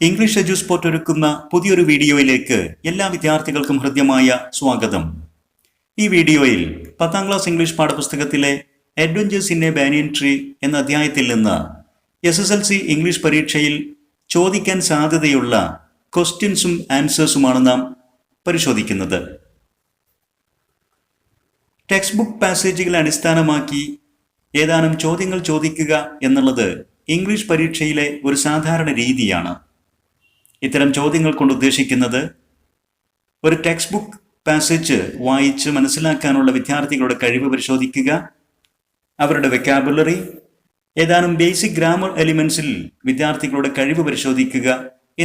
English എഡ്യൂസ്പോർട്ട് ഒരുക്കുന്ന പുതിയൊരു വീഡിയോയിലേക്ക് എല്ലാ വിദ്യാർത്ഥികൾക്കും ഹൃദ്യമായ സ്വാഗതം. ഈ വീഡിയോയിൽ 10ാം ക്ലാസ് ഇംഗ്ലീഷ് പാഠപുസ്തകത്തിലെ adventures in a banyan tree എന്ന അധ്യായത്തിൽ നിന്ന് SSLC ഇംഗ്ലീഷ് പരീക്ഷയിൽ ചോദിക്കാൻ സാധ്യതയുള്ള ക്വസ്റ്റ്യൻസും ആൻസേഴ്സുമാണ് നാം പരിശോധിക്കുന്നത്. ടെക്സ്റ്റ് ബുക്ക് പാസേജുകളെ അടിസ്ഥാനമാക്കി ഏതാനും ചോദ്യങ്ങൾ ചോദിക്കുക എന്നുള്ളത് ഇംഗ്ലീഷ് പരീക്ഷയിലെ ഒരു സാധാരണ രീതിയാണ്. ഇത്തരം ചോദ്യങ്ങൾ കൊണ്ട് ഉദ്ദേശിക്കുന്നത് ഒരു ടെക്സ്റ്റ് ബുക്ക് പാസേജ് വായിച്ച് മനസ്സിലാക്കാനുള്ള വിദ്യാർത്ഥികളുടെ കഴിവ് പരിശോധിക്കുക, അവരുടെ വെക്കാബുലറി, ഏതാനും ബേസിക് ഗ്രാമർ എലിമെന്റ്സിൽ വിദ്യാർത്ഥികളുടെ കഴിവ് പരിശോധിക്കുക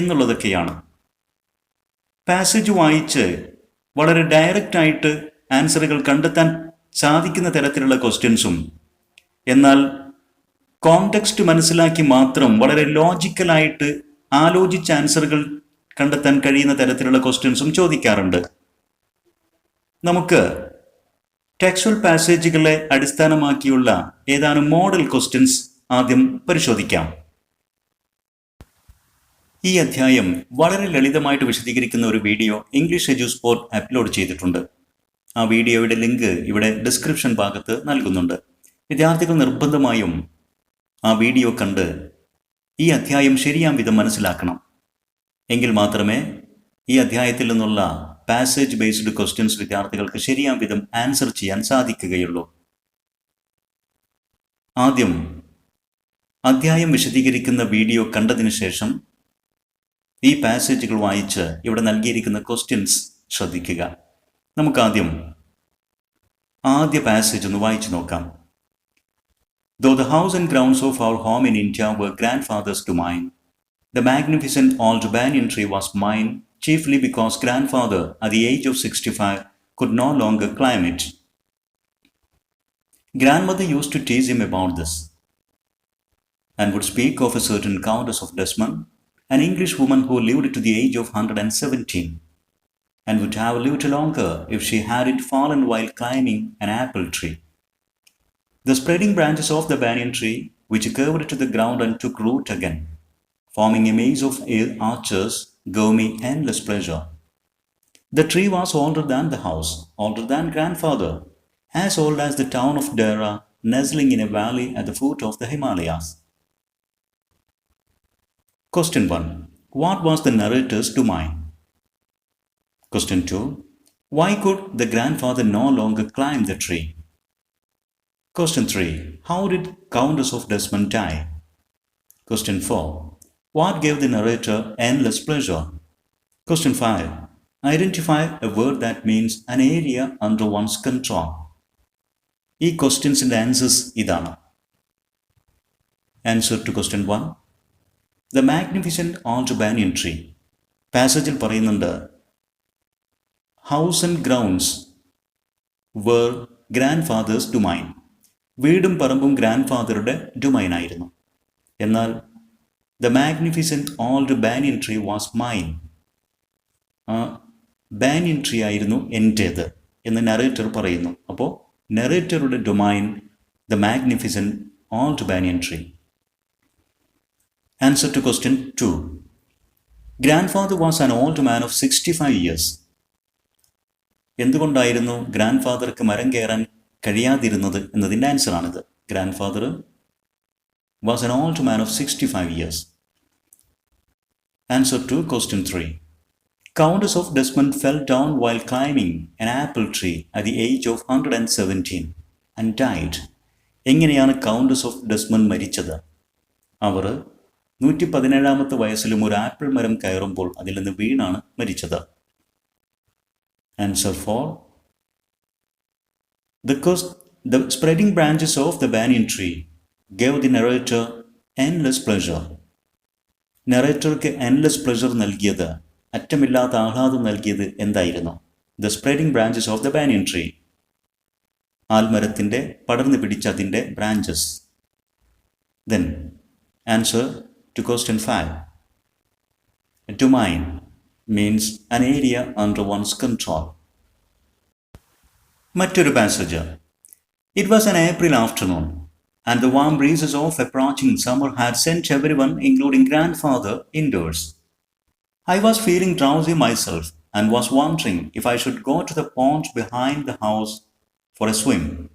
എന്നുള്ളതൊക്കെയാണ്. പാസേജ് വായിച്ച് വളരെ ഡയറക്റ്റ് ആയിട്ട് ആൻസറുകൾ കണ്ടെത്താൻ സാധിക്കുന്ന തരത്തിലുള്ള ക്വസ്റ്റ്യൻസും, എന്നാൽ കോണ്ടെക്സ്റ്റ് മനസ്സിലാക്കി മാത്രം വളരെ ലോജിക്കലായിട്ട് ആലോചിച്ച ആൻസറുകൾ കണ്ടെത്താൻ കഴിയുന്ന തരത്തിലുള്ള ക്വസ്റ്റ്യൻസും ചോദിക്കാറുണ്ട്. നമുക്ക് ടെക്സ്ച്വൽ പാസേജുകളെ അടിസ്ഥാനമാക്കിയുള്ള ഏതാനും മോഡൽ ക്വസ്റ്റ്യൻസ് ആദ്യം പരിശോധിക്കാം. ഈ അധ്യായം വളരെ ലളിതമായിട്ട് വിശദീകരിക്കുന്ന ഒരു വീഡിയോ ഇംഗ്ലീഷ് എഡ്യൂസ്പോർട്ട് അപ്ലോഡ് ചെയ്തിട്ടുണ്ട്. ആ വീഡിയോയുടെ ലിങ്ക് ഇവിടെ ഡിസ്ക്രിപ്ഷൻ ഭാഗത്ത് നൽകുന്നുണ്ട്. വിദ്യാർത്ഥികൾ നിർബന്ധമായും ആ വീഡിയോ കണ്ട് ഈ അധ്യായം ശരിയാം വിധം മനസ്സിലാക്കണം. എങ്കിൽ മാത്രമേ ഈ അധ്യായത്തിൽ നിന്നുള്ള പാസേജ് ബേസ്ഡ് ക്വസ്റ്റ്യൻസ് വിദ്യാർത്ഥികൾക്ക് ശരിയാം വിധം ആൻസർ ചെയ്യാൻ സാധിക്കുകയുള്ളൂ. ആദ്യം അധ്യായം വിശദീകരിക്കുന്ന വീഡിയോ കണ്ടതിന് ശേഷം ഈ പാസേജുകൾ വായിച്ച് ഇവിടെ നൽകിയിരിക്കുന്ന ക്വസ്റ്റ്യൻസ് ശ്രദ്ധിക്കുക. നമുക്കാദ്യം ആദ്യ പാസേജ് ഒന്ന് വായിച്ചു നോക്കാം. Though the house and grounds of our home in India were grandfather's to mine, the magnificent old banyan tree was mine chiefly because grandfather, at the age of 65, could no longer climb it. Grandmother used to tease him about this, and would speak of a certain Countess of Desmond, an English woman who lived to the age of 117, and would have lived longer if she had it fallen while climbing an apple tree. The spreading branches of the banyan tree, which curved to the ground and took root again, forming a maze of arches, gave me endless pleasure. The tree was older than the house, older than grandfather, as old as the town of Dera, nestling in a valley at the foot of the Himalayas. Question 1. What was the narrator's domain? Question 2. Why could the grandfather no longer climb the tree? Question 3. How did Countess of Desmond die? Question 4. What gave the narrator endless pleasure? Question 5. Identify a word that means an area under one's control. ഈ ക്വസ്റ്റ്യൻസിൻ്റെ answers ഇതാണ്. Answer to question 1. The magnificent old banyan tree. പാസേജിൽ പറയുന്നുണ്ട്, house and grounds were grandfather's domain. വീടും പറമ്പും ഗ്രാൻഡ് ഫാദറുടെ ഡൊമൈനായിരുന്നു. എന്നാൽ the magnificent old banyan tree was mine. ആ ബാനിയൻ ട്രീ ആയിരുന്നു എൻ്റേത് എന്ന് നറേറ്റർ പറയുന്നു. അപ്പോൾ നറേറ്ററുടെ domain the magnificent old banyan tree. Answer to question 2. Grandfather was an old man of 65 years. എന്തുകൊണ്ടായിരുന്നു ഗ്രാൻഡ് ഫാദർക്ക് മരം കയറാൻ കഴിയാതിരുന്നത് എന്നതിൻ്റെ ആൻസറാണിത്. Grandfather was an old man of 65 years. Answer to question 3. Countess of Desmond fell down while climbing an apple tree at the age of 117 and died. എങ്ങനെയാണ് countess of Desmond മരിച്ചത്? അവർ 117 വയസ്സിലും ഒരു ആപ്പിൾ മരം കയറുമ്പോൾ അതിൽ നിന്ന് വീണാണ് മരിച്ചത്. Answer 4. The spreading branches of the banyan tree gave the narrator endless pleasure. നറേറ്റർക്ക് endless pleasure നൽകിയത്, അറ്റമില്ലാത്ത ആഹ്ലാദം നൽകിയത് എന്തായിരുന്നു? The spreading branches of the banyan tree. ആൽമരത്തിൻ്റെ പടർന്നു പിടിച്ച അതിൻ്റെ branches. Then answer to question 5. A domain means an area under one's control. മറ്റൊരു passage. It was an April afternoon, and the warm breezes of approaching summer had sent everyone, including grandfather, indoors. I was feeling drowsy myself and was wondering if I should go to the pond behind the house for a swim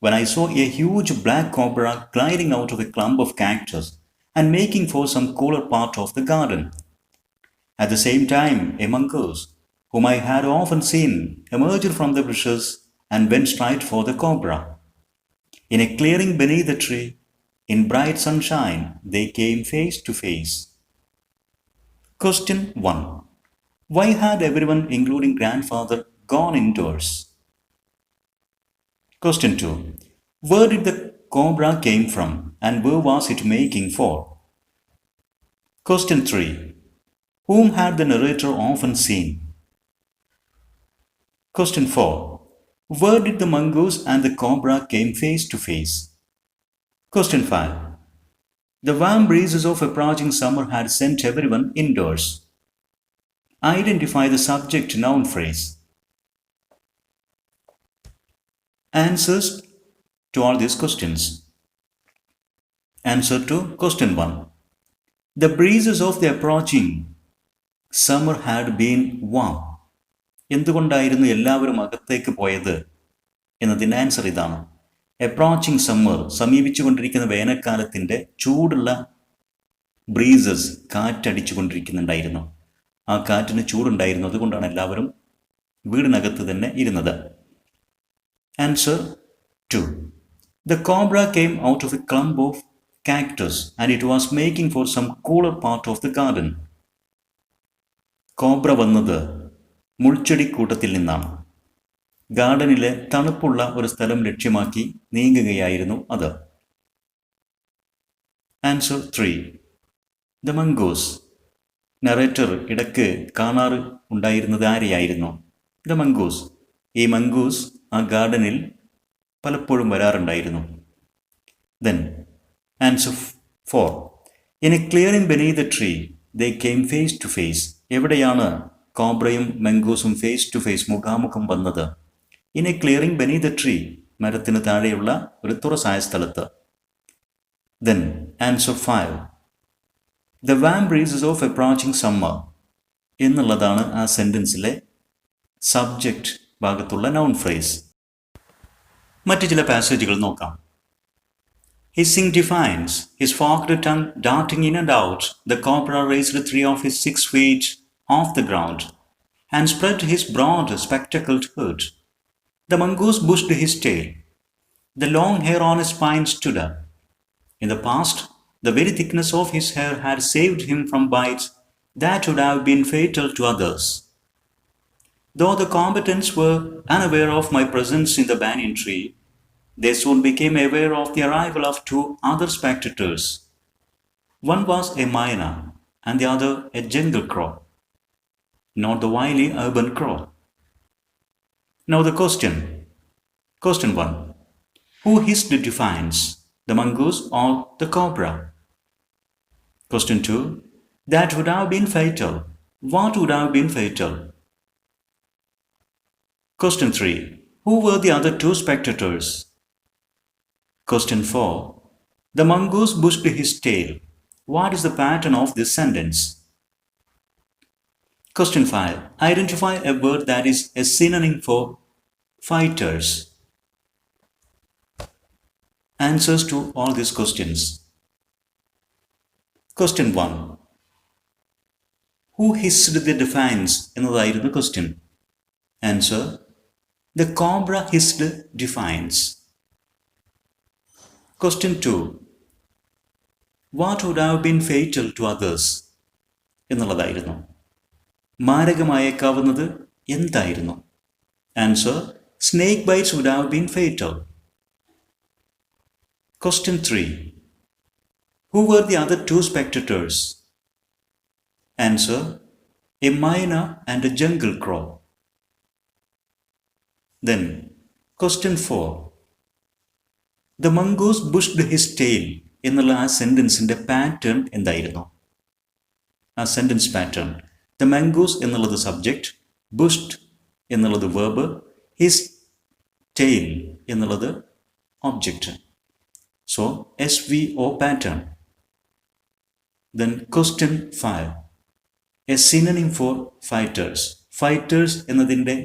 when I saw a huge black cobra gliding out of a clump of cactus and making for some cooler part of the garden. At the same time, a mongoose, whom I had often seen, emerged from the bushes and went straight for the cobra. In a clearing beneath the tree, in bright sunshine, they came face to face. Question 1. Why had everyone, including grandfather, gone indoors? Question 2. Where did the cobra came from and where was it making for? Question 3. Whom had the narrator often seen? Question 4. Where did the mongoose and the cobra came face to face? Question 5. The warm breezes of approaching summer had sent everyone indoors. Identify the subject noun phrase. Answers to all these questions. Answer to question 1. The breezes of the approaching summer had been warm. എന്തുകൊണ്ടായിരുന്നു എല്ലാവരും അകത്തേക്ക് പോയത് എന്നതിൻ്റെ answer ഇതാണ്. Approaching summer, സമീപിച്ചുകൊണ്ടിരിക്കുന്ന വേനൽക്കാലത്തിൻ്റെ ചൂടുള്ള breezes, കാറ്റടിച്ചുകൊണ്ടിരിക്കുന്നുണ്ടായിരുന്നു. ആ കാറ്റിന് ചൂടുണ്ടായിരുന്നു, അതുകൊണ്ടാണ് എല്ലാവരും വീടിനകത്ത് തന്നെ ഇരുന്നത്. Answer 2. The cobra came out of a clump of cactus and it was making for some cooler part of the garden. Cobra വന്നത് മുൾച്ചെടിക്കൂട്ടത്തിൽ നിന്നാണ്. ഗാർഡനിലെ തണുപ്പുള്ള ഒരു സ്ഥലം ലക്ഷ്യമാക്കി നീങ്ങുകയായിരുന്നു അത്. ആൻസർ 3. The mongoose. നറേറ്റർ ഇടയ്ക്ക് കാണാറ് ഉണ്ടായിരുന്നത് ആരെയായിരുന്നു? The mongoose. ഈ മംഗൂസ് ആ ഗാർഡനിൽ പലപ്പോഴും വരാറുണ്ടായിരുന്നു. Then answer 4. In a clearing beneath the tree they came face to face. എവിടെയാണ് കോബ്രയും മംഗൂസും ഫേസ് ടു ഫേസ്, മുഖാമുഖം വന്നത്? In a clearing beneath the tree, മരത്തിന് താഴെയുള്ള ഒരു തുറസായ സ്ഥലത്ത്. Then answer 5. The warm breezes of approaching summer എന്നുള്ളതാണ് ആ സെൻറ്റൻസിലെ സബ്ജക്റ്റ് ഭാഗത്തുള്ള നൗൺ ഫ്രേസ്. മറ്റു ചില പാസേജുകൾ നോക്കാം. Hissing defiance, his forked tongue darting in and out, the cobra raised 3 of his 6 feet off the ground and spread his broad, spectacled hood. The mongoose bushed his tail. The long hair on his spine stood up. In the past, the very thickness of his hair had saved him from bites that would have been fatal to others. Though the combatants were unaware of my presence in the banyan tree, they soon became aware of the arrival of 2 other spectators. One was a myna and the other a jungle crow, not the wily urban crow. Now the question. Question 1. Who hissed defiance, the mongoose or the cobra? Question 2. That would have been fatal. What would have been fatal? Question 3. Who were the other 2 spectators? Question 4. The mongoose bushed his tail. What is the pattern of this sentence? Question 5. Identify a word that is a synonym for fighters. Answers to all these questions. Question 1. Who hissed the defiance എന്നതായിരുന്നു question. Answer. The cobra hissed defiance. Question 2. What would have been fatal to others എന്നുള്ളതായിരുന്നു. മാരകമായേക്കാവുന്നത് എന്തായിരുന്നു? Answer. Snake bites would have been fatal. Question 3. Who were the other 2 spectators? Answer. A myna and a jungle crow. Then, question 4. The mongoose bushed his tail എന്നുള്ള ആ സെൻറ്റൻസിൻ്റെ pattern എന്തായിരുന്നു? ആ sentence pattern, the mongoose എന്നുള്ളത് subject, bushed എന്നുള്ളത് verb, his tail എന്നുള്ളത് object. So SVO pattern. Then question 5. A synonym for fighters. Fighters എന്നതിൻ്റെ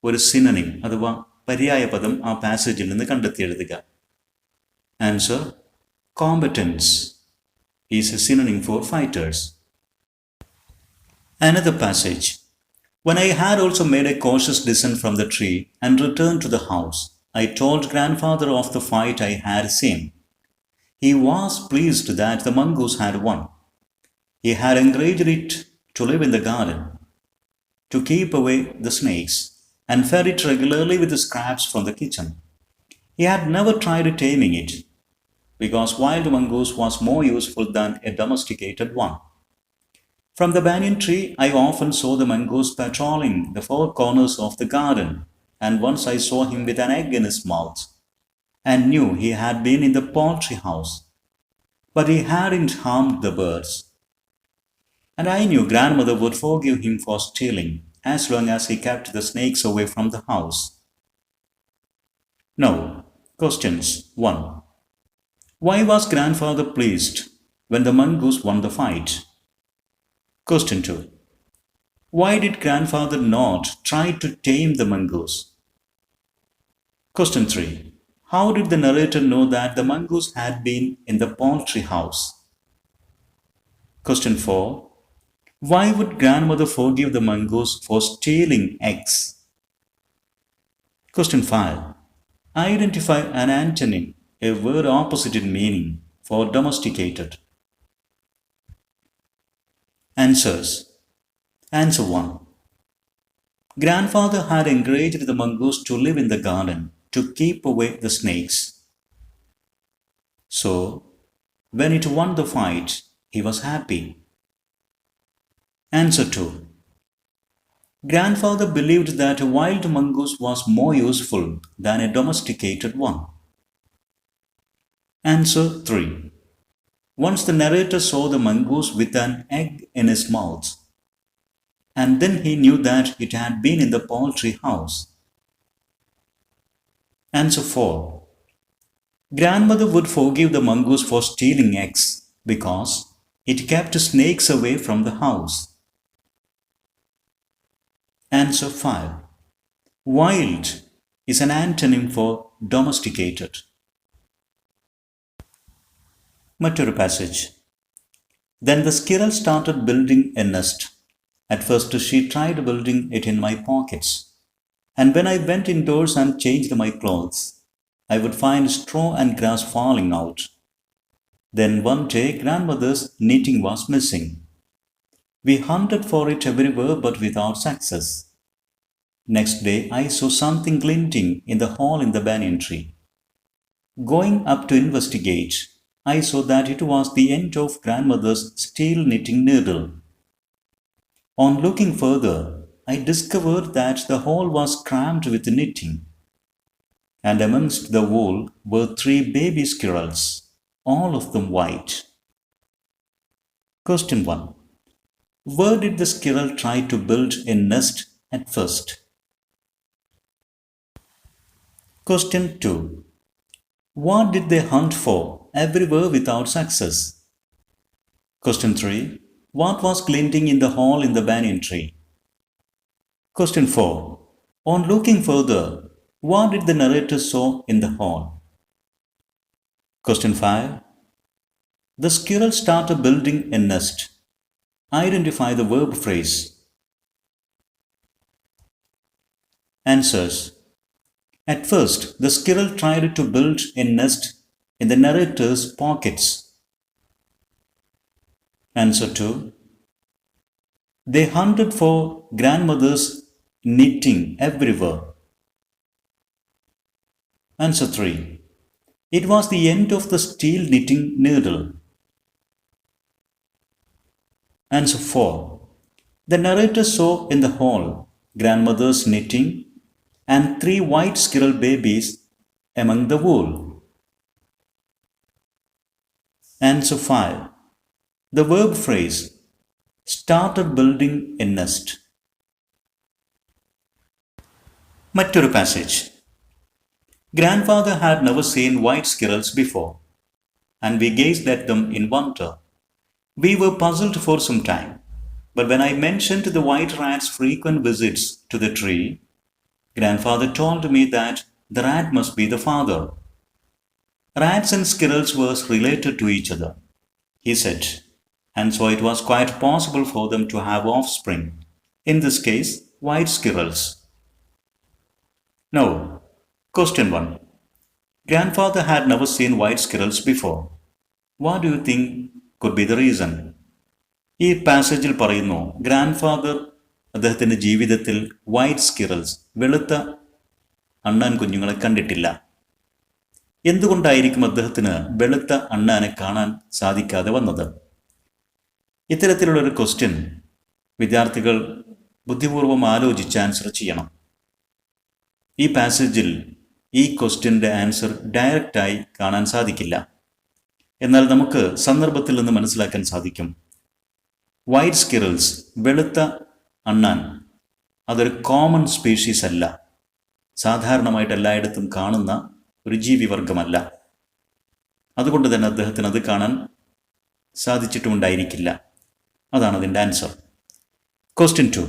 ഒരു synonym അഥവാ പര്യായ പദം ആ പാസേജിൽ നിന്ന് കണ്ടെത്തി എഴുതുക. Answer: competence is a synonym for fighters. Another passage. When I had also made a cautious descent from the tree and returned to the house, I told grandfather of the fight I had seen. He was pleased that the mongoose had won. He had encouraged it to live in the garden, to keep away the snakes, and fed it regularly with the scraps from the kitchen. He had never tried taming it, because wild mongoose was more useful than a domesticated one. From the banyan tree, I often saw the mongoose patrolling the four corners of the garden, and once I saw him with an egg in his mouth, and knew he had been in the poultry house. But he hadn't harmed the birds. And I knew grandmother would forgive him for stealing, as long as he kept the snakes away from the house. Now, questions. 1. Why was grandfather pleased when the mongoose won the fight? Question 2. Why did grandfather not try to tame the mongoose? Question 3. How did the narrator know that the mongoose had been in the poultry house? Question 4. Why would grandmother forgive the mongoose for stealing eggs? Question 5. Identify an antonym, a word opposite in meaning, for domesticated. Answers. Answer 1. Grandfather had encouraged the mongoose to live in the garden, to keep away the snakes. So, when it won the fight, he was happy. Answer 2. Grandfather believed that a wild mongoose was more useful than a domesticated one. Answer 3. Once the narrator saw the mongoose with an egg in his mouth, and then he knew that it had been in the poultry house. Answer 4. Grandmother would forgive the mongoose for stealing eggs because it kept snakes away from the house. Answer 5. Wild is an antonym for domesticated. മറ്റൊരു passage. Then the squirrel started building a nest. At first she tried building it in my pockets, and when I went indoors and changed my clothes, I would find straw and grass falling out. Then one day grandmother's knitting was missing. We hunted for it everywhere but without success. Next day I saw something glinting in the hole in the banyan tree. Going up to investigate, I saw that it was the end of grandmother's steel knitting needle. On looking further, I discovered that the hole was crammed with knitting, and amongst the wool were 3 baby squirrels, all of them white. Question 1. Where did the squirrel try to build a nest at first? Question 2. What did they hunt for everywhere without success? Question 3. What was glinting in the hole in the banyan tree? Question 4. On looking further, what did the narrator saw in the hole? Question 5. The squirrel started building a nest. Identify the verb phrase. Answers. At first, the squirrel tried to build a nest in the narrator's pockets. Answer 2. They hunted for grandmother's knitting everywhere. Answer 3. It was the end of the steel knitting needle. Answer 4. The narrator saw in the hole grandmother's knitting and 3 white squirrel babies among the wool. Answer 5. The verb phrase started building a nest. മറ്റൊരു passage. Grandfather had never seen white squirrels before, and we gazed at them in wonder. We were puzzled for some time. But when I mentioned the white rat's frequent visits to the tree, grandfather told me that the rat must be the father. Rats and squirrels were related to each other, he said, and so it was quite possible for them to have offspring. In this case, white squirrels. Now, question 1. Grandfather had never seen white squirrels before. What do you think could be the reason? ഈ പാസേജിൽ പറയുന്നു grandfather അദ്ദേഹത്തിൻ്റെ ജീവിതത്തിൽ white സ്കിറൽസ് വെളുത്ത അണ്ണാൻ കുഞ്ഞുങ്ങളെ കണ്ടിട്ടില്ല. എന്തുകൊണ്ടായിരിക്കും അദ്ദേഹത്തിന് വെളുത്ത അണ്ണാനെ കാണാൻ സാധിക്കാതെ വന്നത്? ഇത്തരത്തിലുള്ളൊരു ക്വസ്റ്റ്യൻ വിദ്യാർത്ഥികൾ ബുദ്ധിപൂർവ്വം ആലോചിച്ച് ആൻസർ ചെയ്യണം. ഈ പാസേജിൽ ഈ ക്വസ്റ്റ്യൻ്റെ ആൻസർ ഡയറക്റ്റായി കാണാൻ സാധിക്കില്ല. എന്നാൽ നമുക്ക് സന്ദർഭത്തിൽ നിന്ന് മനസ്സിലാക്കാൻ സാധിക്കും. വൈറ്റ് സ്കിറൽസ്, വെളുത്ത അണ്ണാൻ, അതൊരു കോമൺ സ്പീഷീസ് അല്ല, സാധാരണമായിട്ട് എല്ലായിടത്തും കാണുന്ന ഒരു ജീവിവർഗമല്ല. അതുകൊണ്ട് തന്നെ അദ്ദേഹത്തിന് അത് കാണാൻ സാധിച്ചിട്ടുമുണ്ടായിരിക്കില്ല. അതാണ് അതിൻ്റെ answer. Question 2.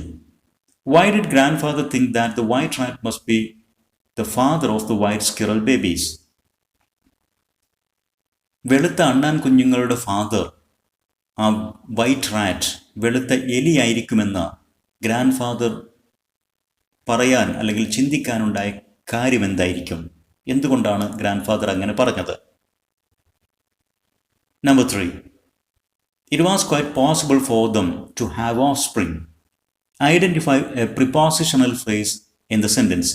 Why did grandfather think that the white rat must be the father of the white squirrel babies? വെളുത്ത അണ്ണാൻ കുഞ്ഞുങ്ങളുടെ ഫാദർ ആ വൈറ്റ് റാറ്റ്, വെളുത്ത എലിയായിരിക്കുമെന്ന് ഗ്രാൻഡ് ഫാദർ പറയാൻ അല്ലെങ്കിൽ ചിന്തിക്കാനുണ്ടായ കാര്യം എന്തായിരിക്കും? എന്തുകൊണ്ടാണ് ഗ്രാൻഡ് ഫാദർ അങ്ങനെ പറഞ്ഞത്? Number 3. It was quite possible for them to have offspring. Identify a prepositional phrase in the sentence.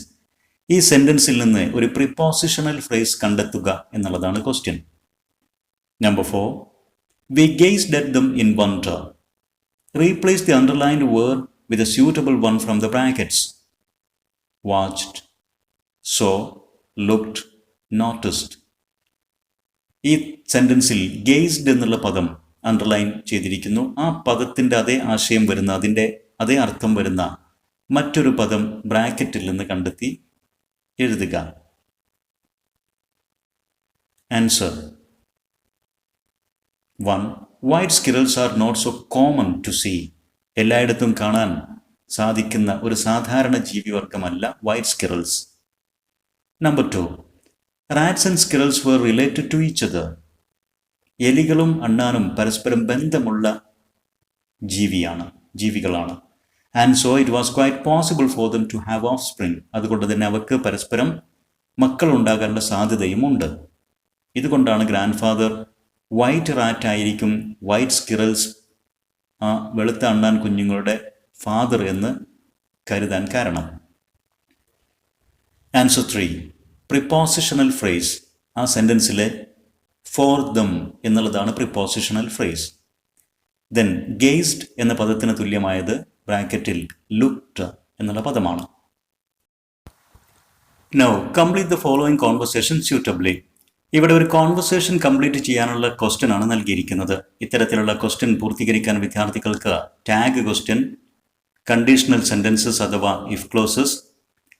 ഈ സെൻറ്റൻസിൽ നിന്ന് ഒരു പ്രിപ്പോസിഷണൽ ഫ്രേസ് കണ്ടെത്തുക എന്നുള്ളതാണ് question. Number 4. We gazed at them in wonder. Replace the underlined word with a suitable one from the brackets. Watched, saw, looked, noticed. ഈ സെൻറ്റൻസിൽ ഗെയ്സ്ഡ് എന്നുള്ള പദം underline ചെയ്തിരിക്കുന്നു. ആ പദത്തിൻ്റെ അതേ ആശയം വരുന്ന, അതിൻ്റെ അതേ അർത്ഥം വരുന്ന മറ്റൊരു പദം ബ്രാക്കറ്റിൽ നിന്ന് കണ്ടെത്തി എഴുതുക. Answer 1. White squirrels are not so common to see. എല്ലായിടത്തും കാണാൻ സാധിക്കുന്ന ഒരു സാധാരണ ജീവിവർഗമല്ല white സ്കിറൽസ്. Number 2. Rats and squirrels were related to each other. എലികളും അണ്ണാനും പരസ്പരം ബന്ധമുള്ള ജീവികളാണ്. And so it was quite possible for them to have offspring. അതുകൊണ്ട് തന്നെ അവർക്ക് പരസ്പരം മക്കളുണ്ടാകാനുള്ള സാധ്യതയുമുണ്ട്. ഇതുകൊണ്ടാണ് ഗ്രാൻഡ് ഫാദർ വൈറ്റ് റാറ്റ് ആയിരിക്കും വൈറ്റ് സ്കിറൽസ്, ആ വെളുത്ത അണ്ണാൻ കുഞ്ഞുങ്ങളുടെ ഫാദർ എന്ന് കരുതാൻ കാരണം. ആൻസർ 3. Prepositional phrase. ആ സെൻറ്റൻസിലെ ഫോർ ദം എന്നുള്ളതാണ് പ്രിപ്പോസിഷണൽ ഫ്രേസ്. ദെൻ ഗേസ്ഡ് എന്ന പദത്തിന് തുല്യമായത് ബ്രാക്കറ്റിൽ ലുക്ഡ് എന്നുള്ള പദമാണ്. Now complete the following conversation suitably. ഇവിടെ ഒരു കോൺവെർസേഷൻ കംപ്ലീറ്റ് ചെയ്യാനുള്ള ക്വസ്റ്റ്യൻ ആണ് നൽകിയിരിക്കുന്നത്. ഇത്തരത്തിലുള്ള ക്വസ്റ്റ്യൻ പൂർത്തീകരിക്കാൻ വിദ്യാർത്ഥികൾക്ക് ടാഗ് ക്വസ്റ്റ്യൻ, കണ്ടീഷണൽ സെൻറ്റൻസസ് അഥവാ if clauses,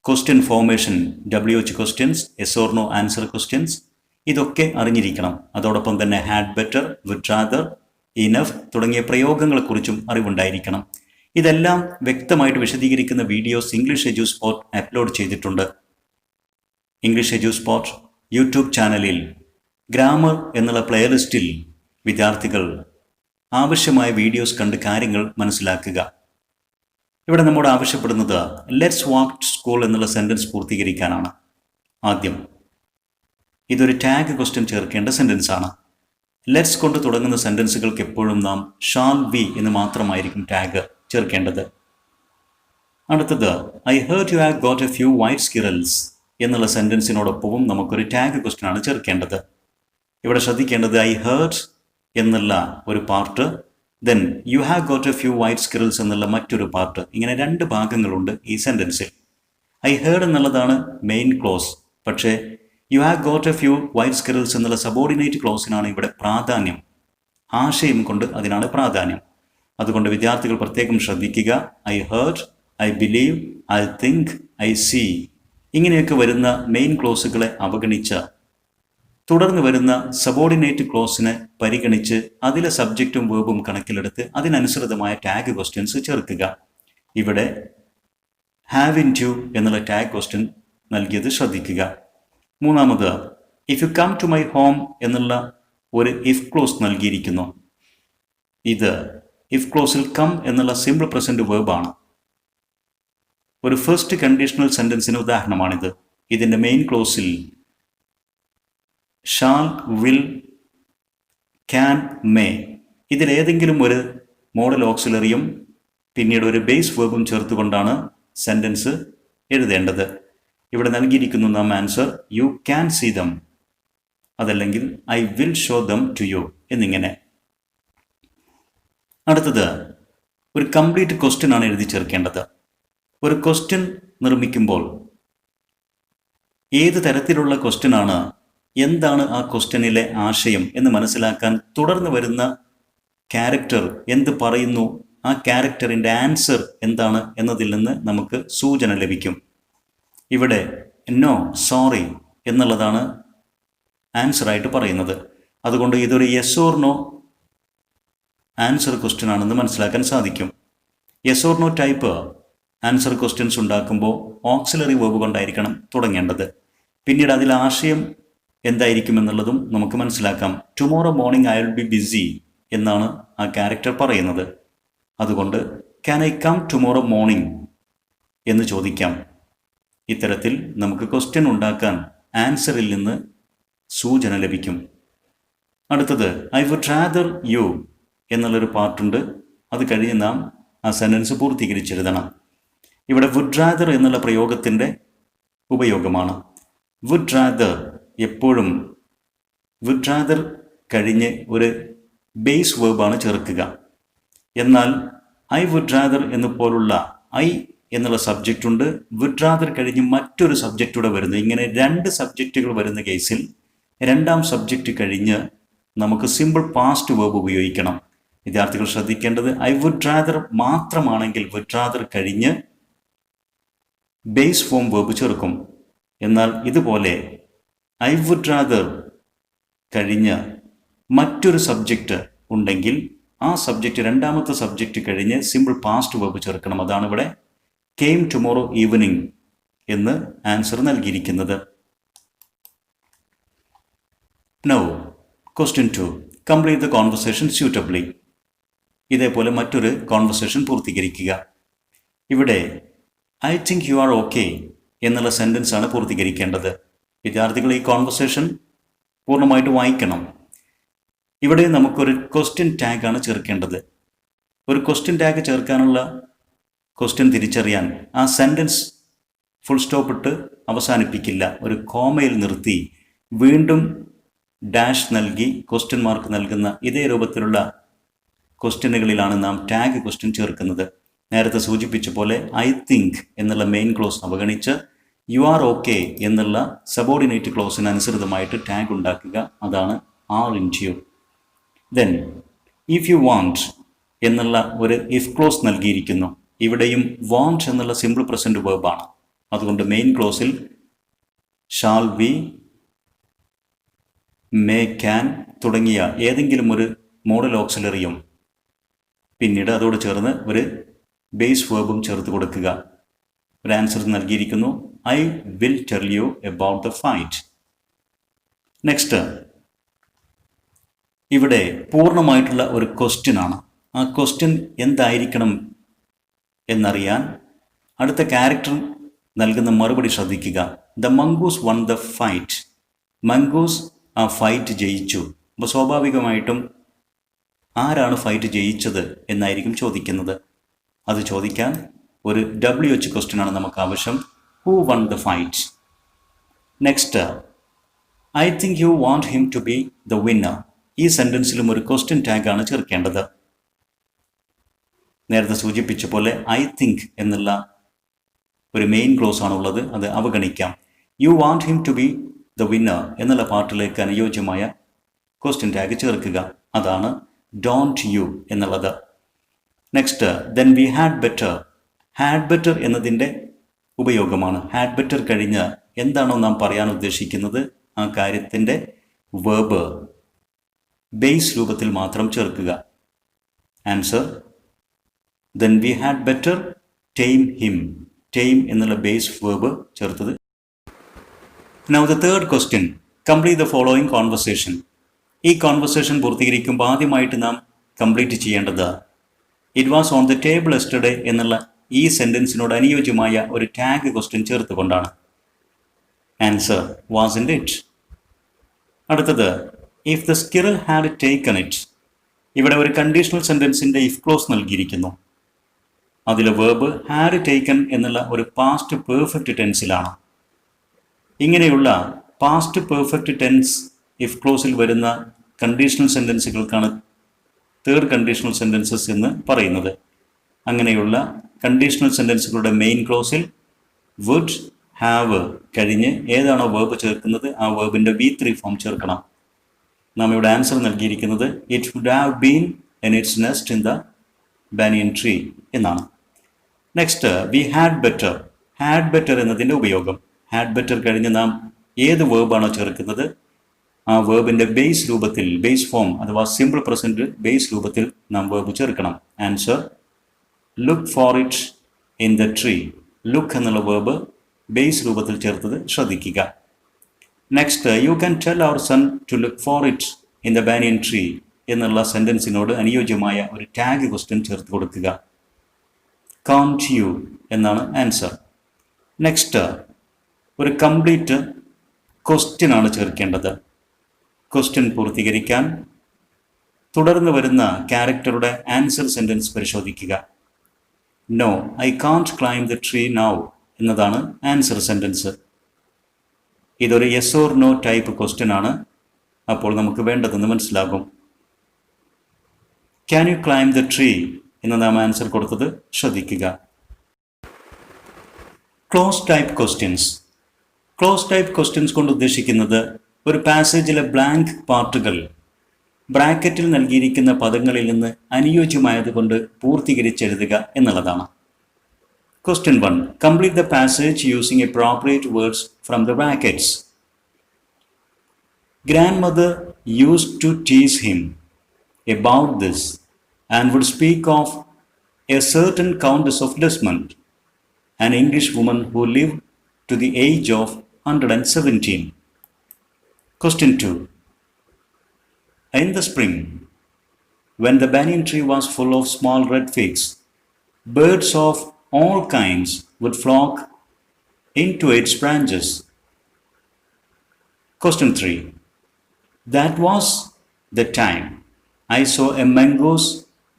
question formation WH questions, yes or no answer questions, ഇതൊക്കെ അറിഞ്ഞിരിക്കണം. അതോടൊപ്പം തന്നെ had better, would rather, enough തുടങ്ങിയ പ്രയോഗങ്ങളെക്കുറിച്ചും അറിവുണ്ടായിരിക്കണം. ഇതെല്ലാം വ്യക്തമായിട്ട് വിശദീകരിക്കുന്ന videos English Edu Spot upload ചെയ്തിട്ടുണ്ട്. ഇംഗ്ലീഷ് എഡ്യൂ സ്പോട്ട് യൂട്യൂബ് ചാനലിൽ ഗ്രാമർ എന്നുള്ള പ്ലേലിസ്റ്റിൽ വിദ്യാർത്ഥികൾ ആവശ്യമായ വീഡിയോസ് കണ്ട് കാര്യങ്ങൾ മനസ്സിലാക്കുക. ഇവിടെ നമ്മോട് ആവശ്യപ്പെടുന്നത് ലെറ്റ്സ് വാക്ക് ടു സ്കൂൾ എന്നുള്ള സെൻറ്റൻസ് പൂർത്തീകരിക്കാനാണ്. ആദ്യം ഇതൊരു ടാഗ് ക്വസ്റ്റ്യൻ ചേർക്കേണ്ട സെൻറ്റൻസ് ആണ്. ലെറ്റ്സ് കൊണ്ട് തുടങ്ങുന്ന സെൻറ്റൻസുകൾക്ക് എപ്പോഴും നാം ഷാൽ ബി എന്ന് മാത്രമായിരിക്കും ടാഗ് ചേർക്കേണ്ടത്. അടുത്തത് I heard you have got a few white squirrels എന്നുള്ള സെൻറ്റൻസിനോടൊപ്പവും നമുക്കൊരു ടാഗ് ക്വസ്റ്റ്യൻ ആണ് ചേർക്കേണ്ടത്. ഇവിടെ ശ്രദ്ധിക്കേണ്ടത് ഐ ഹേർഡ് എന്നുള്ള ഒരു part, then you have got a few white squirrels എന്നുള്ള മറ്റൊരു പാർട്ട്. ഇങ്ങനെ രണ്ട് ഭാഗങ്ങളുണ്ട് ഈ സെൻറ്റൻസിൽ. ഐ ഹേർഡ് എന്നുള്ളതാണ് മെയിൻ ക്ലോസ്, പക്ഷേ you have got a few white squirrels എന്നുള്ള സബോർഡിനേറ്റ് ക്ലോസിനാണ് ഇവിടെ പ്രാധാന്യം. ആശയം കൊണ്ട് അതിനാണ് പ്രാധാന്യം. അതുകൊണ്ട് വിദ്യാർത്ഥികൾ പ്രത്യേകം ശ്രദ്ധിക്കുക. I heard, I believe, I think, I see ഇങ്ങനെയൊക്കെ വരുന്ന മെയിൻ ക്ലോസുകളെ അവഗണിച്ച് തുടർന്ന് വരുന്ന സബോർഡിനേറ്റ് ക്ലോസിനെ പരിഗണിച്ച് അതിലെ സബ്ജക്റ്റും വേർബും കണക്കിലെടുത്ത് അതിനനുസൃതമായ ടാഗ് ക്വസ്റ്റ്യൻസ് ചേർക്കുക. ഇവിടെ ഹാവ് ഇൻ ടു എന്നുള്ള ടാഗ് ക്വസ്റ്റ്യൻ നൽകിയത് ശ്രദ്ധിക്കുക. മൂന്നാമത് if you come to my home എന്നുള്ള ഒരു ഇഫ് ക്ലോസ് നൽകിയിരിക്കുന്നു. ഇത് ഇഫ് ക്ലോസിൽ കം എന്നുള്ള സിമ്പിൾ പ്രസന്റ് വേർബാണ്. ഒരു ഫസ്റ്റ് കണ്ടീഷണൽ സെന്റൻസിന് ഉദാഹരണമാണിത്. ഇതിന്റെ മെയിൻ ക്ലോസിൽ ഷാൽ, വിൽ, ക്യാൻ, മേ ഇതിലേതെങ്കിലും ഒരു മോഡൽ ഓക്സിലറിയും പിന്നീട് ഒരു ബേസ് വേർബും ചേർത്തുകൊണ്ടാണ് സെന്റൻസ് എഴുതേണ്ടത്. ഇവിടെ നൽകിയിരിക്കുന്നു നാം answer you can see them, അതല്ലെങ്കിൽ I will show them to you എന്നിങ്ങനെ. അടുത്തത് ഒരു കംപ്ലീറ്റ് ക്വസ്റ്റ്യൻ ആണ് എഴുതി ചേർക്കേണ്ടത്. ഒരു ക്വസ്റ്റ്യൻ നിർമ്മിക്കുമ്പോൾ ഏത് തരത്തിലുള്ള ക്വസ്റ്റ്യൻ ആണ്, എന്താണ് ആ ക്വസ്റ്റ്യനിലെ ആശയം എന്ന് മനസ്സിലാക്കാൻ തുടർന്ന് വരുന്ന ക്യാരക്ടർ എന്ത് പറയുന്നു, ആ ക്യാരക്ടറിൻ്റെ ആൻസർ എന്താണ് എന്നതിൽ നിന്ന് നമുക്ക് സൂചന ലഭിക്കും. ഇവിടെ നോ, സോറി എന്നുള്ളതാണ് ആൻസറായിട്ട് പറയുന്നത്. അതുകൊണ്ട് ഇതൊരു yes or no answer question ആണെന്ന് മനസ്സിലാക്കാൻ സാധിക്കും. Yes or no type answer questions ഉണ്ടാക്കുമ്പോൾ ഓക്സിലറി വേർബ് കൊണ്ടായിരിക്കണം തുടങ്ങേണ്ടത്. പിന്നീട് അതിൽ ആശയം എന്തായിരിക്കും എന്നുള്ളതും നമുക്ക് മനസ്സിലാക്കാം. Tomorrow morning I will be busy എന്നാണ് ആ ക്യാരക്ടർ പറയുന്നത്. അതുകൊണ്ട് can I come tomorrow morning എന്ന് ചോദിക്കാം. ഇത്തരത്തിൽ നമുക്ക് ക്വസ്റ്റ്യൻ ഉണ്ടാക്കാൻ ആൻസറിൽ നിന്ന് സൂചന ലഭിക്കും. അടുത്തത് ഐ വുഡ് റാദർ യു എന്നുള്ളൊരു പാർട്ടുണ്ട്. അത് കഴിഞ്ഞ് നാം ആ സെൻറ്റൻസ് പൂർത്തീകരിച്ചെഴുതണം. ഇവിടെ വുഡ് റാദർ എന്നുള്ള പ്രയോഗത്തിൻ്റെ ഉപയോഗമാണ്. വുഡ് റാദർ എപ്പോഴും വുഡ് റാദർ കഴിഞ്ഞ് ഒരു ബേസ് വേർബാണ് ചേർക്കുക. എന്നാൽ ഐ വുഡ് റാദർ എന്ന് പോലുള്ള ഐ എന്നുള്ള സബ്ജക്റ്റ് ഉണ്ട്, വുഡ് റാദർ കഴിഞ്ഞ് മറ്റൊരു സബ്ജക്റ്റൂടെ വരുന്നു. ഇങ്ങനെ രണ്ട് സബ്ജക്റ്റുകൾ വരുന്ന കേസിൽ രണ്ടാം സബ്ജക്റ്റ് കഴിഞ്ഞ് നമുക്ക് സിമ്പിൾ പാസ്റ്റ് വേർബ് ഉപയോഗിക്കണം. വിദ്യാർത്ഥികൾ ശ്രദ്ധിക്കേണ്ടത് ഐ വുഡ് റാദർ മാത്രമാണെങ്കിൽ വുഡ് റാദർ കഴിഞ്ഞ് ബേസ് ഫോം വേർബ് ചേർക്കും. എന്നാൽ ഇതുപോലെ ഐ വുഡ് റാദർ കഴിഞ്ഞ് മറ്റൊരു സബ്ജക്റ്റ് ഉണ്ടെങ്കിൽ ആ സബ്ജക്റ്റ് രണ്ടാമത്തെ സബ്ജക്റ്റ് കഴിഞ്ഞ് സിമ്പിൾ പാസ്റ്റ് വേർബ് ചേർക്കണം. അതാണ് ഇവിടെ കെയിം ടുമോറോ ഈവനിങ് എന്ന് ആൻസർ നൽകിയിരിക്കുന്നത്. Now question 2, complete the conversation suitably. ഇതേപോലെ മറ്റൊരു കോൺവെർസേഷൻ പൂർത്തീകരിക്കുക. ഇവിടെ I think U are okay എന്നുള്ള സെൻറ്റൻസ് ആണ് പൂർത്തീകരിക്കേണ്ടത്. വിദ്യാർത്ഥികൾ ഈ കോൺവെർസേഷൻ പൂർണ്ണമായിട്ട് വായിക്കണം. ഇവിടെ നമുക്കൊരു ക്വസ്റ്റ്യൻ ടാഗ് ആണ് ചേർക്കേണ്ടത്. ഒരു ക്വസ്റ്റ്യൻ ടാഗ് ചേർക്കാനുള്ള ക്വസ്റ്റ്യൻ തിരിച്ചറിയാൻ ആ സെൻറ്റൻസ് ഫുൾ സ്റ്റോപ്പ് ഇട്ട് അവസാനിപ്പിക്കില്ല. ഒരു കോമയിൽ നിർത്തി വീണ്ടും ഡാഷ് നൽകി ക്വസ്റ്റ്യൻ മാർക്ക് നൽകുന്ന ഇതേ രൂപത്തിലുള്ള ക്വസ്റ്റ്യനുകളിലാണ് നാം ടാഗ് ക്വസ്റ്റ്യൻ ചേർക്കുന്നത്. നേരത്തെ സൂചിപ്പിച്ച പോലെ ഐ തിങ്ക് എന്നുള്ള മെയിൻ ക്ലോസ് അവഗണിച്ച് യു ആർ ഓക്കെ എന്നുള്ള സബോർഡിനേറ്റ് ക്ലോസിന് അനുസൃതമായിട്ട് ടാഗ് ഉണ്ടാക്കുക. അതാണ് aren't you. Then if you want എന്നുള്ള ഒരു ഇഫ് ക്ലോസ് നൽകിയിരിക്കുന്നു. ഇവിടെയും വാണ്ട് എന്നുള്ള സിമ്പിൾ പ്രസന്റ് വേർബാണ്. അതുകൊണ്ട് മെയിൻ ക്ലോസിൽ ഷാൽ, വി, മേ, ക്യാൻ തുടങ്ങിയ ഏതെങ്കിലും ഒരു മോഡൽ ഓക്സിലറിയും പിന്നീട് അതോട് ചേർന്ന് ഒരു ബേസ് വേർബും ചേർത്ത് കൊടുക്കുക. ഒരു ആൻസർ നൽകിയിരിക്കുന്നു I will tell you about the fight. Next, ഇവിടെ പൂർണ്ണമായിട്ടുള്ള ഒരു ക്വസ്റ്റ്യൻ ആണ്. ആ ക്വസ്റ്റ്യൻ എന്തായിരിക്കണം എന്നറിയാൻ അടുത്ത ക്യാരക്ടർ നൽകുന്ന മറുപടി ശ്രദ്ധിക്കുക. The mongoose one the fight. Mongoose ആ ഫൈറ്റ് ജയിച്ചു. അപ്പോൾ സ്വാഭാവികമായിട്ടും ആരാണ് ഫൈറ്റ് ജയിച്ചത് എന്നായിരിക്കും ചോദിക്കുന്നത്. അത് ചോദിക്കാൻ ഒരു WH ക്വസ്റ്റ്യൻ ആണ് നമുക്ക് ആവശ്യം. Who won the fight. Next, I think you want him to be the winner. ഈ സെൻറ്റൻസിലും ഒരു ക്വസ്റ്റ്യൻ ടാഗാണ് ചേർക്കേണ്ടത്. നേരത്തെ സൂചിപ്പിച്ച പോലെ ഐ തിങ്ക് എന്നുള്ള ഒരു മെയിൻ ക്ലോസ് ആണുള്ളത്, അത് അവഗണിക്കാം. You want him to be the winner എന്നുള്ള പാർട്ടിലേക്ക് അനുയോജ്യമായ ക്വസ്റ്റ്യൻ ടാഗ് ചേർക്കുക. അതാണ് ഡോണ്ട് യു എന്നുള്ളത്. Next, then we had better. Had better എന്നതിൻ്റെ ഉപയോഗമാണ്. ഹാഡ് ബെറ്റർ കഴിഞ്ഞ് എന്താണോ നാം പറയാൻ ഉദ്ദേശിക്കുന്നത് ആ കാര്യത്തിൻ്റെ വേർബ് ബേസ് രൂപത്തിൽ മാത്രം ചേർക്കുക. Answer, then we had better tame him. Tame എന്നുള്ള ബേസ് വേർബ് ചേർത്തത്. Now the third question, complete the following conversation. ഈ കോൺവെർസേഷൻ പൂർത്തീകരിക്കുമ്പോൾ ആദ്യമായിട്ട് നാം കംപ്ലീറ്റ് ചെയ്യേണ്ടത് it was on the table yesterday എന്നുള്ള ഈ സെൻറ്റൻസിനോട് അനുയോജ്യമായ ഒരു ടാഗ് ക്വസ്റ്റ്യൻ ചേർത്തുകൊണ്ടാണ്. Answer, wasn't it. അടുത്തത്, if the squirrel had taken it. ഇവിടെ ഒരു കണ്ടീഷണൽ സെൻറ്റൻസിൻ്റെ ഇഫ് ക്ലോസ് നൽകിയിരിക്കുന്നു. അതിൽ വേർബ് ഹാഡ് ടേക്കൺ എന്നുള്ള ഒരു പാസ്റ്റ് പെർഫെക്റ്റ് ടെൻസിലാണ്. ഇങ്ങനെയുള്ള പാസ്റ്റ് പെർഫെക്റ്റ് ടെൻസ് ഇഫ് ക്ലോസിൽ വരുന്ന കണ്ടീഷണൽ സെൻറ്റൻസുകൾക്കാണ് തേർഡ് കണ്ടീഷണൽ സെൻറ്റൻസസ് എന്ന് പറയുന്നത്. അങ്ങനെയുള്ള കണ്ടീഷണൽ സെൻറ്റൻസുകളുടെ മെയിൻ ക്ലോസിൽ വുഡ്, ഹാവ് കഴിഞ്ഞ് ഏതാണോ വേർബ് ചേർക്കുന്നത് ആ വേർബിൻ്റെ V3 ഫോം ചേർക്കണം. നാം ഇവിടെ ആൻസർ നൽകിയിരിക്കുന്നത് it would have been in its nest in the banyan tree എന്നാണ്. Next, we had better. Had better എന്നതിൻ്റെ ഉപയോഗം. ഹാഡ് ബെറ്റർ കഴിഞ്ഞ് നാം ഏത് വേർബാണോ ചേർക്കുന്നത് ആ വേർബിൻ്റെ ബേസ് രൂപത്തിൽ, ബേസ് ഫോം അഥവാ സിമ്പിൾ പ്രസൻറ്റ് ബേസ് രൂപത്തിൽ നാം വേർബ് ചേർക്കണം. Answer, look for it in the tree. Look എന്നുള്ള വേർബ് ബേസ് രൂപത്തിൽ ചേർത്തത് ശ്രദ്ധിക്കുക. Next, you can tell our son to look for it in the banyan tree എന്നുള്ള സെൻറ്റൻസിനോട് അനുയോജ്യമായ ഒരു ടാഗ് ക്വസ്റ്റ്യൻ ചേർത്ത് കൊടുക്കുക. കാൺട്ട് യു എന്നാണ് ആൻസർ. നെക്സ്റ്റ്, ഒരു കംപ്ലീറ്റ് ക്വസ്റ്റ്യൻ ആണ് ചേർക്കേണ്ടത്. ക്വസ്റ്റ്യൻ പൂർത്തീകരിക്കാൻ തുടർന്ന് വരുന്ന ക്യാരക്ടറുടെ ആൻസർ സെൻറ്റൻസ് പരിശോധിക്കുക. No, I can't climb the tree now എന്നതാണ് ആൻസർ സെൻറ്റൻസ്. ഇതൊരു yes or no type question ആണ്. അപ്പോൾ നമുക്ക് വേണ്ടതെന്ന് മനസ്സിലാകും. Can you climb the tree എന്ന് നാം ആൻസർ കൊടുത്തത് ശ്രദ്ധിക്കുക. Cloze type questions. Cloze type questions കൊണ്ട് ഉദ്ദേശിക്കുന്നത് ഒരു പാസേജിലെ ബ്ലാങ്ക് പാർട്ടുകൾ ബ്രാക്കറ്റിൽ നൽകിയിരിക്കുന്ന പദങ്ങളിൽ നിന്ന് അനുയോജ്യമായതുകൊണ്ട് പൂർത്തീകരിച്ചെഴുതുക എന്നുള്ളതാണ്. Question 1. Complete the passage using appropriate words from the brackets. Grandmother used to tease him about this and would speak of a certain Countess of Desmond, an English woman who lived to the age of 117. Question 2. In the spring, when the banyan tree was full of small red figs, birds of all kinds would flock into its branches. Question 3. That was the time I saw a mongoose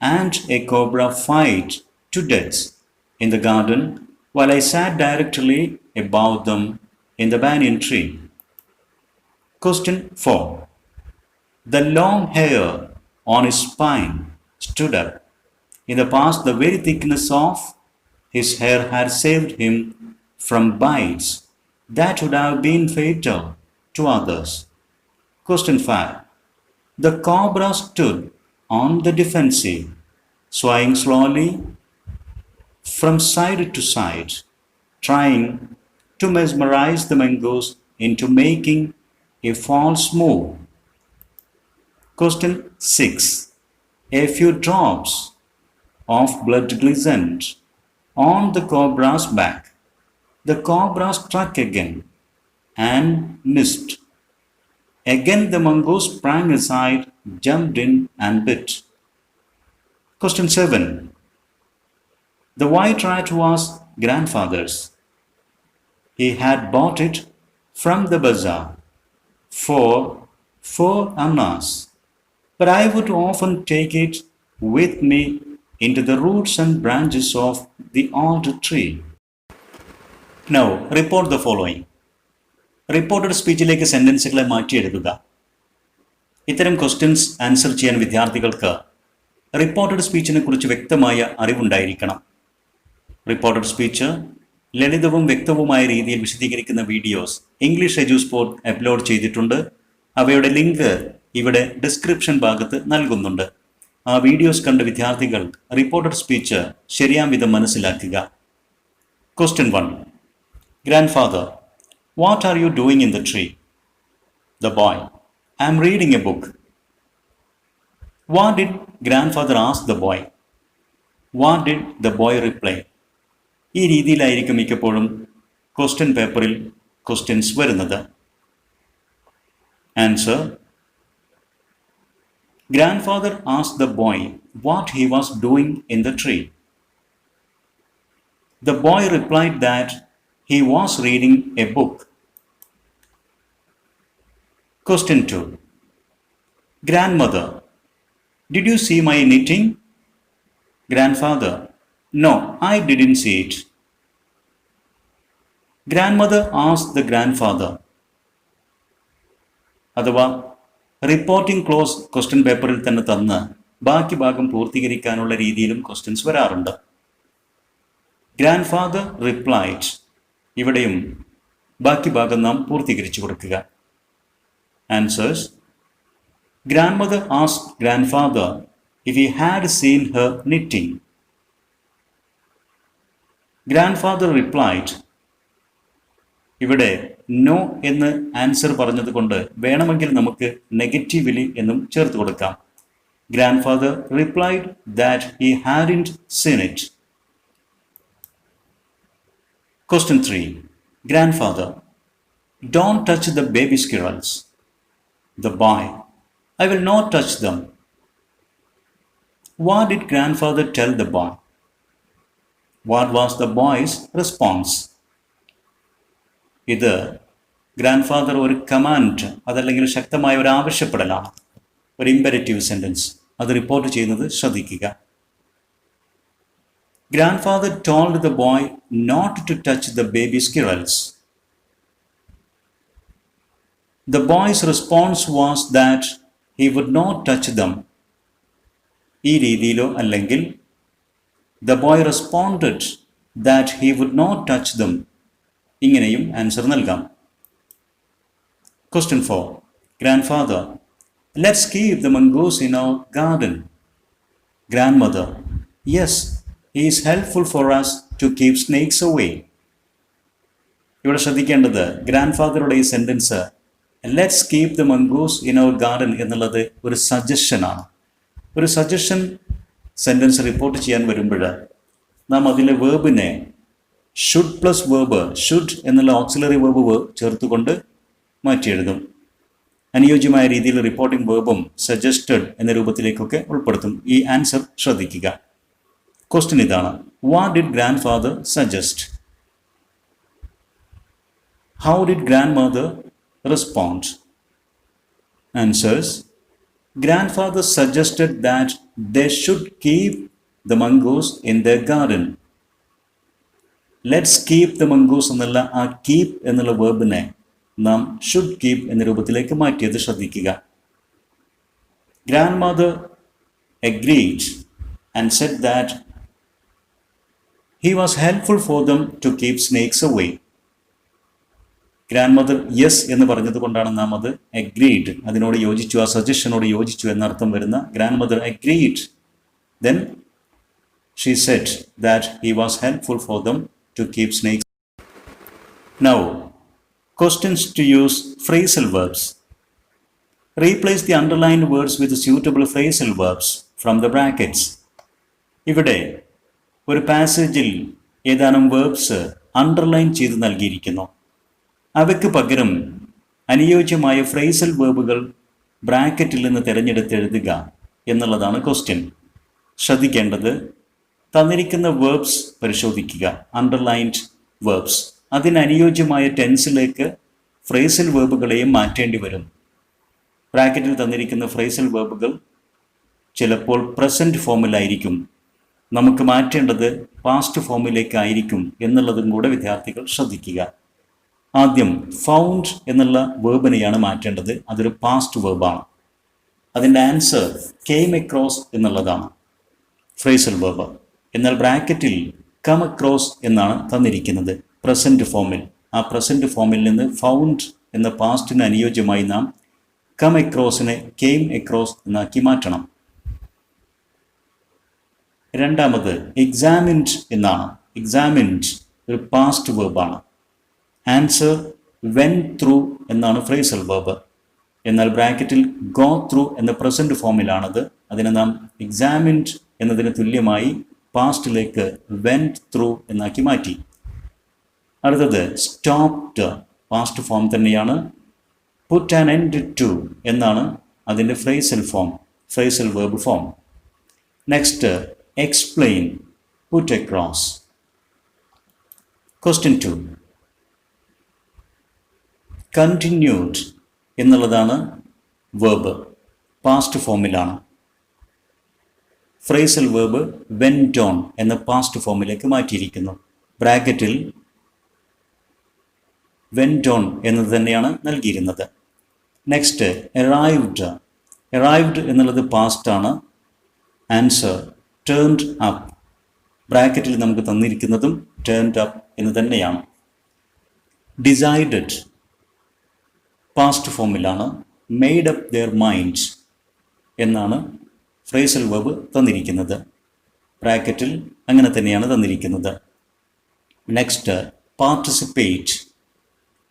and a cobra fight to death in the garden while I sat directly above them in the banyan tree. Question 4. The long hair on his spine stood up. In the past, the very thickness of his hair had saved him from bites that would have been fatal to others. Question 5. The cobra stood on the defensive, swaying slowly from side to side, trying to mesmerize the mongoose into making a false move. Question 6. A few drops of blood glistened on the cobra's back. The cobra struck again and missed. Again the mongoose sprang aside, jumped in and bit. Question 7. The white rat was grandfather's. He had bought it from the bazaar for 4 annas, but I would often take it with me into the roots and branches of the old tree. Now, report the following. Reported സ്പീച്ചിലേക്ക് സെൻറ്റൻസുകളെ മാറ്റിയെഴുതുക. ഇത്തരം questions answer ചെയ്യാൻ വിദ്യാർത്ഥികൾക്ക് reported സ്പീച്ചിനെ കുറിച്ച് വ്യക്തമായ അറിവുണ്ടായിരിക്കണം. Reported speech ലളിതവും വ്യക്തവുമായ രീതിയിൽ വിശദീകരിക്കുന്ന വീഡിയോസ് ഇംഗ്ലീഷ് എഡ്യൂസ്പോർട്ട് അപ്ലോഡ് ചെയ്തിട്ടുണ്ട്. അവയുടെ ലിങ്ക് ഇവിടെ ഡിസ്ക്രിപ്ഷൻ ഭാഗത്ത് നൽകുന്നുണ്ട്. ആ വീഡിയോസ് കണ്ട വിദ്യാർത്ഥികൾ റിപ്പോർട്ടഡ് സ്പീച്ച് ശരിയാം വിധം മനസ്സിലാക്കുക. Question 1. Grandfather, what are you doing in the tree? The boy, I am reading a book. What did grandfather ask the boy? What did the boy reply? ഈ രീതിയിലായിരിക്കും മിക്കപ്പോഴും ക്വസ്റ്റ്യൻ പേപ്പറിൽ questions വരുന്നത്. Answer: Grandfather asked the boy what he was doing in the tree. The boy replied that he was reading a book. Question 2. Grandmother: Did you see my knitting? Grandfather: No, I didn't see it. Grandmother asked the grandfather. അഥവാ reporting close question പേപ്പറിൽ തന്നെ തന്ന് ബാക്കി ഭാഗം പൂർത്തീകരിക്കാനുള്ള രീതിയിലും questions വരാറുണ്ട്. Grandfather replied. ഇവിടെയും ബാക്കി ഭാഗം നാം പൂർത്തീകരിച്ചു കൊടുക്കുക. Answers: Grandmother asked grandfather if he had seen her knitting. Grandfather replied. ഇവിടെ നോ എന്ന് ആൻസർ പറഞ്ഞതുകൊണ്ട് വേണമെങ്കിൽ നമുക്ക് നെഗറ്റീവ്ലി എന്നും ചേർത്ത് കൊടുക്കാം. Grandfather replied that he hadn't seen it. Question 3. Grandfather: Don't touch the baby squirrels. The boy: I will not touch them. What did grandfather tell the boy? What was the boy's response? ഇത് grandfather ഒരു command, അതല്ലെങ്കിൽ ശക്തമായ ഒരു ആവശ്യപ്പെടലാണ്, ഒരു imperative sentence. അത് report ചെയ്യുന്നത് ശ്രദ്ധിക്കുക. Grandfather told the boy not to touch the baby squirrels. The boy's response was that he would not touch them. ഈ രീതിയിലോ അല്ലെങ്കിൽ the boy responded that he would not touch them, ഇങ്ങനെയും answer നൽകാം. Question 4. Grandfather: Let's keep the mongoose in our garden. Grandmother: Yes, he is helpful for us to keep snakes away. ഇവിടെ ശ്രദ്ധിക്കേണ്ടത് ഗ്രാൻഡ്ഫാദറുടെ ഈ sentence let's keep the mongoose in our garden എന്നുള്ളത് ഒരു സജഷനാണ്. ഒരു suggestion sentence report ചെയ്യാൻ വരുമ്പോൾ നാം അതിലെ വേർബിനെ ഷുഡ് പ്ലസ് വേർബ്, ഷുഡ് എന്നുള്ള ഓക്സിലറി വേർബ് ചേർത്തുകൊണ്ട് മാറ്റി എഴുതും. അനുയോജ്യമായ രീതിയിൽ റിപ്പോർട്ടിംഗ് വേർബും സജസ്റ്റഡ് എന്ന രൂപത്തിലേക്കൊക്കെ ഉൾപ്പെടുത്തും. ഈ ആൻസർ ശ്രദ്ധിക്കുക. ക്വസ്റ്റ്യൻ ഇതാണ്: what did grand father suggest? How did grand mother respond? Answers: Grandfather suggested that they should keep the mongoose in their garden. Let's keep the mongoose എന്നുള്ള ആ കീപ് എന്നുള്ള വേർബിനെ നാം should keep എന്ന രൂപത്തിലേക്ക് മാറ്റിയത് ശ്രദ്ധിക്കുക. Grandmother agreed and said that he was helpful for them to keep snakes away. Grandmother yes എന്ന് പറഞ്ഞത് കൊണ്ടാണ് നാം അത് അഗ്രീഡ്, അതിനോട് യോജിച്ചു, ആ സജഷനോട് യോജിച്ചു എന്നർത്ഥം വരുന്ന grandmother agreed. Then she said that he was helpful for them to keep snakes. Now questions to use phrasal verbs. Replace the underlined words with suitable phrasal verbs from the brackets. ഇവിടെ ഒരു പാസേജിൽ ഏതാനും verbs underline ചെയ്ത് നൽകിയിരിക്കുന്നു. അവയ്ക്ക് പകരം അനുയോജ്യമായ phrasal വേർബുകൾ ബ്രാക്കറ്റിൽ നിന്ന് തിരഞ്ഞെടുത്ത് എഴുതുക എന്നുള്ളതാണ് ക്വസ്റ്റ്യൻ. ശ്രദ്ധിക്കേണ്ടത് തന്നിരിക്കുന്ന വേർബ്സ് പരിശോധിക്കുക, അണ്ടർലൈൻഡ് വേർബ്സ്. അതിനനുയോജ്യമായ ടെൻസിലേക്ക് ഫ്രേസൽ വേർബുകളെയും മാറ്റേണ്ടി വരും. ബ്രാക്കറ്റിൽ തന്നിരിക്കുന്ന ഫ്രേസൽ വേർബുകൾ ചിലപ്പോൾ പ്രസൻറ്റ് ഫോമിലായിരിക്കും, നമുക്ക് മാറ്റേണ്ടത് പാസ്റ്റ് ഫോമിലേക്കായിരിക്കും എന്നുള്ളതും കൂടെ വിദ്യാർത്ഥികൾ ശ്രദ്ധിക്കുക. ആദ്യം ഫൗണ്ട് എന്നുള്ള വേർബിനെയാണ് മാറ്റേണ്ടത്. അതൊരു പാസ്റ്റ് വേർബാണ്. അതിൻ്റെ ആൻസർ കെയിം അക്രോസ് എന്നുള്ളതാണ്, ഫ്രേസൽ വേർബ്. എന്നാൽ ബ്രാക്കറ്റിൽ കം അക്രോസ് എന്നാണ് തന്നിരിക്കുന്നത് പ്രസൻറ്റ് ഫോമിൽ. ആ പ്രസൻറ്റ് ഫോമിൽ നിന്ന് ഫൗണ്ട് എന്ന പാസ്റ്റിന് അനുയോജ്യമായി നാം കം അക്രോസിനെ കെയിം അക്രോസ് എന്നാക്കി മാറ്റണം. രണ്ടാമത് എക്സാമിൻഡ് എന്നാണ്. എക്സാമിൻഡ് ഒരു പാസ്റ്റ് വേർബാണ്. ആൻസർ വെൻ ത്രൂ എന്നാണ് ഫ്രേസൽ വേർബ്. എന്നാൽ ബ്രാക്കറ്റിൽ ഗോ ത്രൂ എന്ന പ്രസന്റ് ഫോമിലാണത്. അതിനെ നാം എക്സാമിൻഡ് എന്നതിന് തുല്യമായി പാസ്റ്റിലേക്ക് വെന്റ് ത്രൂ എന്നാക്കി മാറ്റി. അടുത്തത് സ്റ്റോപ്ഡ് പാസ്റ്റ് ഫോം തന്നെയാണ്. പുട്ട് ആൻ എൻഡ് ടു എന്നാണ് അതിൻ്റെ phrasal verb form. Next explain, put across. Question 2. Continued എന്നുള്ളതാണ് വെർബ്, പാസ്റ്റ് ഫോമിലാണ്. ഫ്രേസൽ വെർബ് വെന്റ് ഓൺ എന്ന പാസ്റ്റ് ഫോമിലേക്ക് മാറ്റിയിരിക്കുന്നു. ബ്രാക്കറ്റിൽ വെന്റ് ഓൺ എന്നത് തന്നെയാണ് നൽകിയിരുന്നത്. നെക്സ്റ്റ് എറൈവ്ഡ് എന്നുള്ളത് പാസ്റ്റാണ്. Answer turned up. ബ്രാക്കറ്റിൽ നമുക്ക് തന്നിരിക്കുന്നതും ടേൺഡ് അപ്പ് എന്ന് തന്നെയാണ്. ഡിസൈഡഡ് പാസ്റ്റ് ഫോമിലാണ്. മെയ്ഡ് അപ്പ് ദെയർ മൈൻഡ്സ് എന്നാണ് ഫ്രേസൽ വെർബ് തന്നിരിക്കുന്നത്. ബ്രാക്കറ്റിൽ അങ്ങനെ തന്നെയാണ് തന്നിരിക്കുന്നത്. നെക്സ്റ്റ് പാർട്ടിസിപ്പേറ്റ്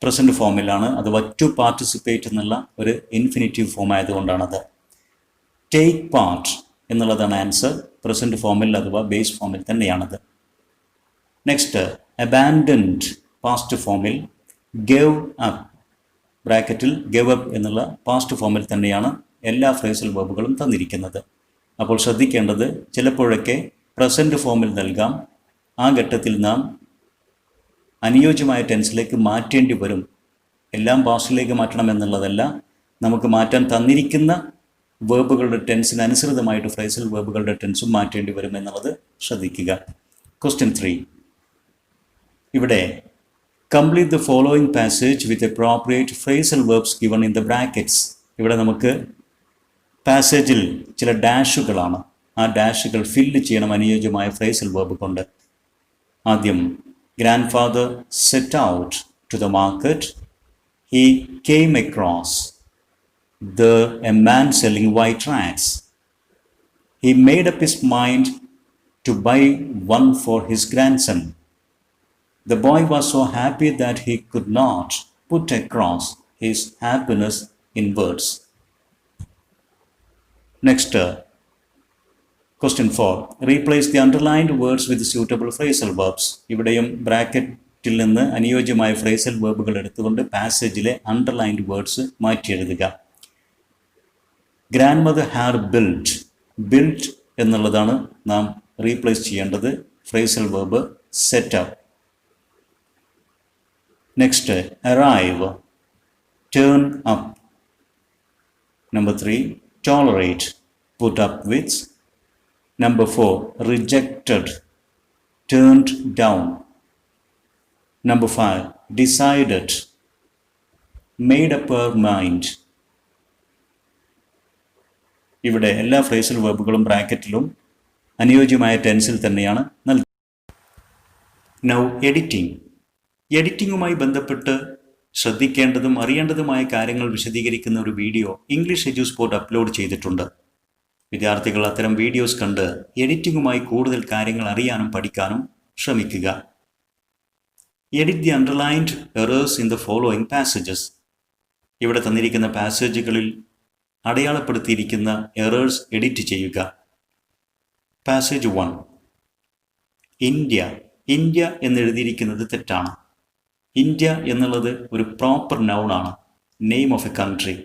പ്രസൻറ്റ് ഫോമിലാണ്, അഥവാ ടു പാർട്ടിസിപ്പേറ്റ് എന്നുള്ള ഒരു ഇൻഫിനിറ്റീവ് ഫോം ആയതുകൊണ്ടാണത്. ടേക്ക് പാർട്ട് എന്നുള്ളതാണ് ആൻസർ. പ്രസൻറ്റ് ഫോമിൽ അഥവാ ബേസ് ഫോമിൽ തന്നെയാണത്. നെക്സ്റ്റ് അബാൻഡൻഡ് പാസ്റ്റ് ഫോമിൽ. ഗവ് അപ്പ് ബ്രാക്കറ്റിൽ ഗവ് അപ്പ് എന്നുള്ള പാസ്റ്റ് ഫോമിൽ തന്നെയാണ് എല്ലാ ഫ്രേസൽ വെർബുകളും തന്നിരിക്കുന്നത്. അപ്പോൾ ശ്രദ്ധിക്കേണ്ടത്, ചിലപ്പോഴൊക്കെ പ്രസൻറ്റ് ഫോമിൽ നൽകാം. ആ ഘട്ടത്തിൽ നാം അനുയോജ്യമായ ടെൻസിലേക്ക് മാറ്റേണ്ടി വരും. എല്ലാം പാസ്റ്റിലേക്ക് മാറ്റണമെന്നുള്ളതല്ല, നമുക്ക് മാറ്റാൻ തന്നിരിക്കുന്ന വേർബുകളുടെ ടെൻസിനനുസൃതമായിട്ട് ഫ്രേസൽ വേർബുകളുടെ ടെൻസും മാറ്റേണ്ടി വരും എന്നുള്ളത് ശ്രദ്ധിക്കുക. ക്വസ്റ്റ്യൻ 3. ഇവിടെ complete the following passage with appropriate phrasal verbs given in the brackets. ഇവിടെ നമുക്ക് പാസേജിൽ ചില ഡാഷുകളാണ്. ആ ഡാഷുകൾ ഫില്ല് ചെയ്യണം അനുയോജ്യമായ ഫ്രേസൽ വെർബ് കൊണ്ട്. ആദ്യം grandfather set out to the market. He came across there a man selling white rats. He made up his mind to buy one for his grandson. The boy was so happy that he could not put across his happiness in words. Next, Question 4. Replace the underlined words with suitable phrasal verbs. ഇവിടെയും ബ്രാക്കറ്റിൽ നിന്ന് അനുയോജ്യമായ phrasal വെർബുകൾ എടുത്തുകൊണ്ട് പാസേജിലെ underlined words മാറ്റി എഴുതുക. Grand mother had built എന്നുള്ളതാണ് നാം replace ചെയ്യേണ്ടത് phrasal verb set up. Next arrive, turn up. Number 3 tolerate, put up with. Number 4 rejected, turned down. Number 5 decided, made up her mind. ഇവിടെ എല്ലാ phrasal വെർബുകളും ബ്രാക്കറ്റിലും അനുയോജ്യമായ ടെൻസിൽ തന്നെയാണ് നൽകുന്നത്. നൗ എഡിറ്റിംഗുമായി ബന്ധപ്പെട്ട് ശ്രദ്ധിക്കേണ്ടതും അറിയേണ്ടതുമായ കാര്യങ്ങൾ വിശദീകരിക്കുന്ന ഒരു വീഡിയോ ഇംഗ്ലീഷ് എഡ്യൂസ്പോർട്ട് അപ്ലോഡ് ചെയ്തിട്ടുണ്ട്. വിദ്യാർത്ഥികൾ അത്തരം വീഡിയോസ് കണ്ട് എഡിറ്റിംഗുമായി കൂടുതൽ കാര്യങ്ങൾ അറിയാനും പഠിക്കാനും ശ്രമിക്കുക. Edit the underlined errors in the following passages. ഇവിടെ തന്നിരിക്കുന്ന പാസേജുകളിൽ അടയാളപ്പെടുത്തിയിരിക്കുന്ന എറേഴ്സ് എഡിറ്റ് ചെയ്യുക. പാസേജ് 1. ഇന്ത്യ എന്നെഴുതിയിരിക്കുന്നത് തെറ്റാണ്. ഇന്ത്യ എന്നുള്ളത് ഒരു പ്രോപ്പർ നൗണാണ്, നെയിം ഓഫ് എ കൺട്രി.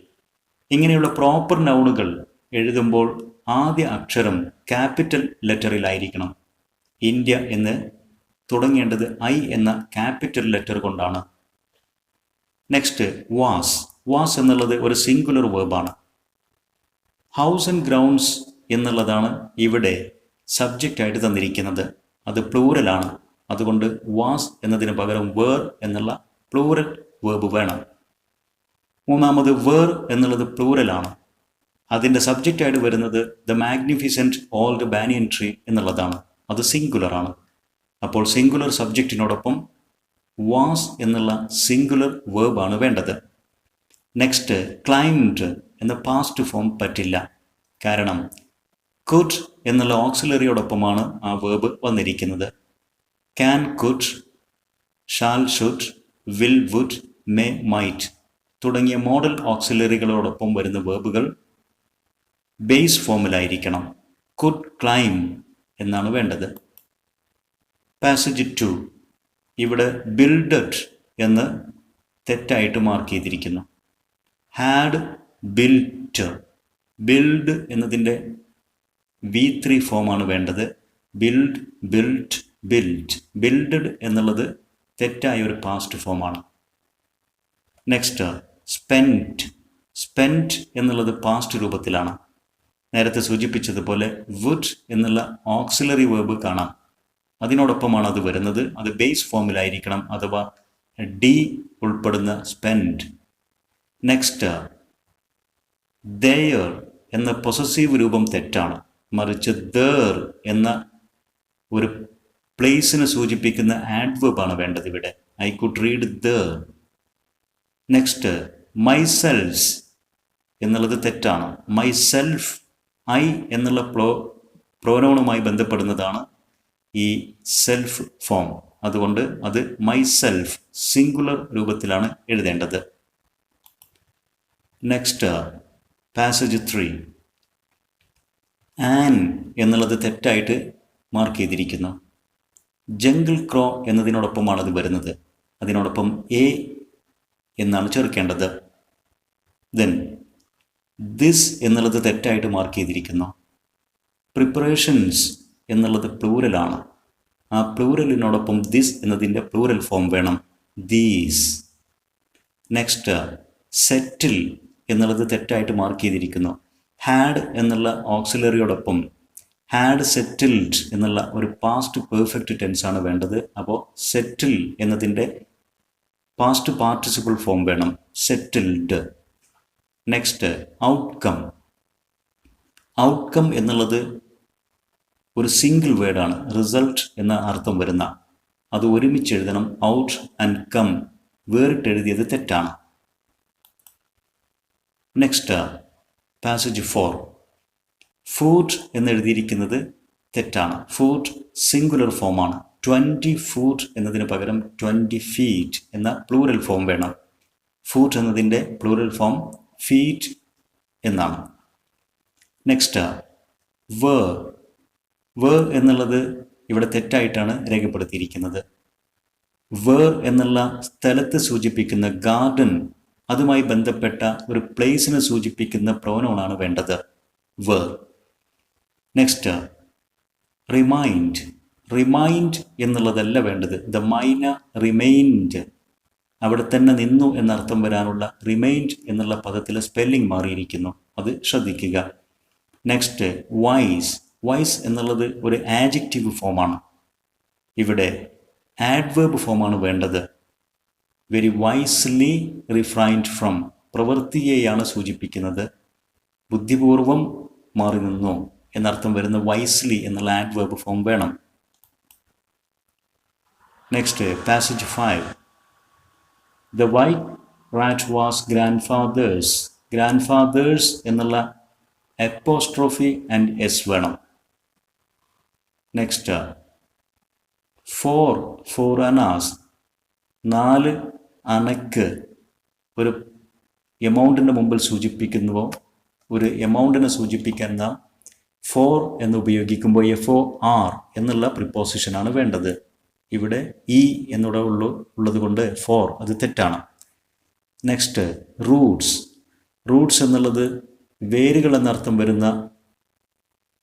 ഇങ്ങനെയുള്ള പ്രോപ്പർ നൗണുകൾ എഴുതുമ്പോൾ ആദ്യ അക്ഷരം ക്യാപിറ്റൽ ലെറ്ററിലായിരിക്കണം. ഇന്ത്യ എന്ന് തുടങ്ങേണ്ടത് ഐ എന്ന ക്യാപിറ്റൽ ലെറ്റർ കൊണ്ടാണ്. നെക്സ്റ്റ് വാസ് എന്നുള്ളത് ഒരു സിംഗുലർ വേർബാണ്. ഹൗസ് ആൻഡ് ഗ്രൗണ്ട്സ് എന്നുള്ളതാണ് ഇവിടെ സബ്ജക്റ്റ് ആയിട്ട് തന്നിരിക്കുന്നത്. അത് പ്ലൂറലാണ്. അതുകൊണ്ട് വാസ് എന്നതിന് പകരം വേർ എന്നുള്ള പ്ലൂറൽ വേർബ് വേണം. മൂന്നാമത് വേർ എന്നുള്ളത് പ്ലൂറലാണ്. അതിൻ്റെ സബ്ജക്റ്റായിട്ട് വരുന്നത് the magnificent old banyan tree എന്നുള്ളതാണ്. അത് സിംഗുലറാണ്. അപ്പോൾ സിംഗുലർ സബ്ജക്റ്റിനോടൊപ്പം വാസ് എന്നുള്ള സിംഗുലർ വേർബാണ് വേണ്ടത്. നെക്സ്റ്റ് ക്ലൈംഡ് എന്ന പാസ്റ്റ് ഫോം പറ്റില്ല. കാരണം കുഡ് എന്നുള്ള ഓക്സിലറിയോടൊപ്പമാണ് ആ വേർബ് വന്നിരിക്കുന്നത്. Can, could, shall, should, will, would, may, might തുടങ്ങിയ മോഡൽ ഓക്സിലറികളോടൊപ്പം വരുന്ന വേർബുകൾ ബേസ് ഫോമിലായിരിക്കണം. കുഡ് ക്ലൈം എന്നാണ് വേണ്ടത്. പാസേജ് 2 ഇവിടെ ബിൽഡഡ് എന്ന് തെറ്റായിട്ട് മാർക്ക് ചെയ്തിരിക്കുന്നു. Had built. ബിൽഡ് എന്നതിൻ്റെ V3 ഫോമാണ് വേണ്ടത്. Build, built, built. ബിൽഡഡ് എന്നുള്ളത് തെറ്റായ ഒരു പാസ്റ്റ് ഫോമാണ്. Next spent. സ്പെൻറ്റ് എന്നുള്ളത് പാസ്റ്റ് രൂപത്തിലാണ്. നേരത്തെ സൂചിപ്പിച്ചതുപോലെ വുഡ് എന്നുള്ള ഓക്സിലറി വേർബ് കാണാം, അതിനോടൊപ്പമാണ് അത് വരുന്നത്. അത് ബേസ് ഫോമിലായിരിക്കണം, അഥവാ ഡി ഉൾപ്പെടുന്ന സ്പെൻഡ്. നെക്സ്റ്റ് ദെയർ എന്ന പൊസസീവ് രൂപം തെറ്റാണ്, മറിച്ച് ദർ എന്ന ഒരു പ്ലേസിനെ സൂചിപ്പിക്കുന്ന ആഡ്വേർബ് ആണ് വേണ്ടത് ഇവിടെ. I could read there. Next myself എന്നുള്ളത് തെറ്റാണ്. മൈസെൽഫ് ഐ എന്നുള്ള പ്രോനൗണുമായി ബന്ധപ്പെടുന്നതാണ് ഈ സെൽഫ് ഫോം. അതുകൊണ്ട് അത് മൈസെൽഫ് സിംഗുലർ രൂപത്തിലാണ് എഴുതേണ്ടത്. നെക്സ്റ്റ് പാസേജ് 3 ആൻ എന്നുള്ളത് തെറ്റായിട്ട് മാർക്ക് ചെയ്തിരിക്കുന്നു. ജംഗിൾ ക്രോ എന്നതിനോടൊപ്പമാണ് അത് വരുന്നത്. അതിനോടൊപ്പം എ എന്നാണ് ചേർക്കേണ്ടത്. ദെൻ ദിസ് എന്നുള്ളത് തെറ്റായിട്ട് മാർക്ക് ചെയ്തിരിക്കുന്നു. പ്രിപ്പറേഷൻസ് എന്നുള്ളത് പ്ലൂരലാണ്. ആ പ്ലൂരലിനോടൊപ്പം ദിസ് എന്നതിൻ്റെ പ്ലൂരൽ ഫോം വേണം, ദീസ്. നെക്സ്റ്റ് സെറ്റിൽ എന്നുള്ളത് തെറ്റായിട്ട് മാർക്ക് ചെയ്തിരിക്കുന്നു. ഹാഡ് എന്നുള്ള ഓക്സിലറിയോടൊപ്പം ഹാഡ് സെറ്റിൽഡ് എന്നുള്ള ഒരു പാസ്റ്റ് പെർഫെക്റ്റ് ടെൻസ് ആണ് വേണ്ടത്. അപ്പോൾ സെറ്റിൽ എന്നതിൻ്റെ പാസ്റ്റ് പാർട്ടിസിപ്പിൾ ഫോം വേണം, സെറ്റിൽഡ്. Next outcome. ഔട്ട്കം എന്നുള്ളത് ഒരു സിംഗിൾ വേർഡാണ്, റിസൾട്ട് എന്ന അർത്ഥം വരുന്ന. അത് ഒരുമിച്ച് എഴുതണം, ഔട്ട് ആൻഡ് കം. വേറിട്ട് എഴുതിയത് തെറ്റാണ്. നെക്സ്റ്റ് പാസേജ് 4 ഫൂട്ട് എന്നെഴുതിയിരിക്കുന്നത് തെറ്റാണ്. ഫൂട്ട് സിംഗുലർ ഫോമാണ്. 20 ഫൂട്ട് എന്നതിന് പകരം 20 ഫീറ്റ് എന്ന പ്ലൂറൽ ഫോം വേണം. ഫൂട്ട് എന്നതിൻ്റെ പ്ലൂറൽ ഫോം ഫീറ്റ് എന്നാണ്. നെക്സ്റ്റ് വേർ എന്നുള്ളത് ഇവിടെ തെറ്റായിട്ടാണ് രേഖപ്പെടുത്തിയിരിക്കുന്നത്. വേർ എന്നുള്ള സ്ഥലത്ത് സൂചിപ്പിക്കുന്ന ഗാർഡൻ, അതുമായി ബന്ധപ്പെട്ട ഒരു പ്ലേസിനെ സൂചിപ്പിക്കുന്ന പ്രോനൗണാണ് വേണ്ടത്, വേർ. Next remind. റിമൈൻഡ് എന്നുള്ളതല്ല വേണ്ടത്. ദ മൈന റിമൈൻഡ്, അവിടെ തന്നെ നിന്നു എന്നർത്ഥം വരാനുള്ള റിമൈൻഡ് എന്നുള്ള പദത്തിലെ സ്പെല്ലിംഗ് മാറിയിരിക്കുന്നു, അത് ശ്രദ്ധിക്കുക. Next vice. വൈസ് എന്നുള്ളത് ഒരു ആഡ്ജക്റ്റീവ് ഫോമാണ്. ഇവിടെ ആഡ്വേർബ് ഫോമാണ് വേണ്ടത്. വെരി വൈസ്ലി റിഫ്രൈൻഡ് ഫ്രം, പ്രവൃത്തിയെയാണ് സൂചിപ്പിക്കുന്നത്. ബുദ്ധിപൂർവം മാറി നിന്നു എന്നർത്ഥം വരുന്ന വൈസ്ലി എന്നുള്ള ആഡ്വേർബ് ഫോം വേണം. Next passage 5 the white rat was grandfather's. Grandfather's എന്നുള്ള അപ്പോസ്ട്രോഫി ആൻഡ് എസ് വേണം. നെക്സ്റ്റ് ഫോർ അനാസ്, 4 അണക്ക് ഒരു എമൗണ്ടിൻ്റെ മുമ്പിൽ സൂചിപ്പിക്കുന്നുവോ ഒരു എമൗണ്ടിനെ സൂചിപ്പിക്കാൻ നാം ഫോർ എന്ന് ഉപയോഗിക്കുമ്പോൾ FOR എന്നുള്ള പ്രിപ്പോസിഷനാണ് വേണ്ടത്. ഇവിടെ ഇ എന്നിവിടെ ഉള്ളത് കൊണ്ട് ഫോർ, അത് തെറ്റാണ്. Next Roots. റൂട്ട്സ് എന്നുള്ളത് വേരുകൾ എന്നർത്ഥം വരുന്ന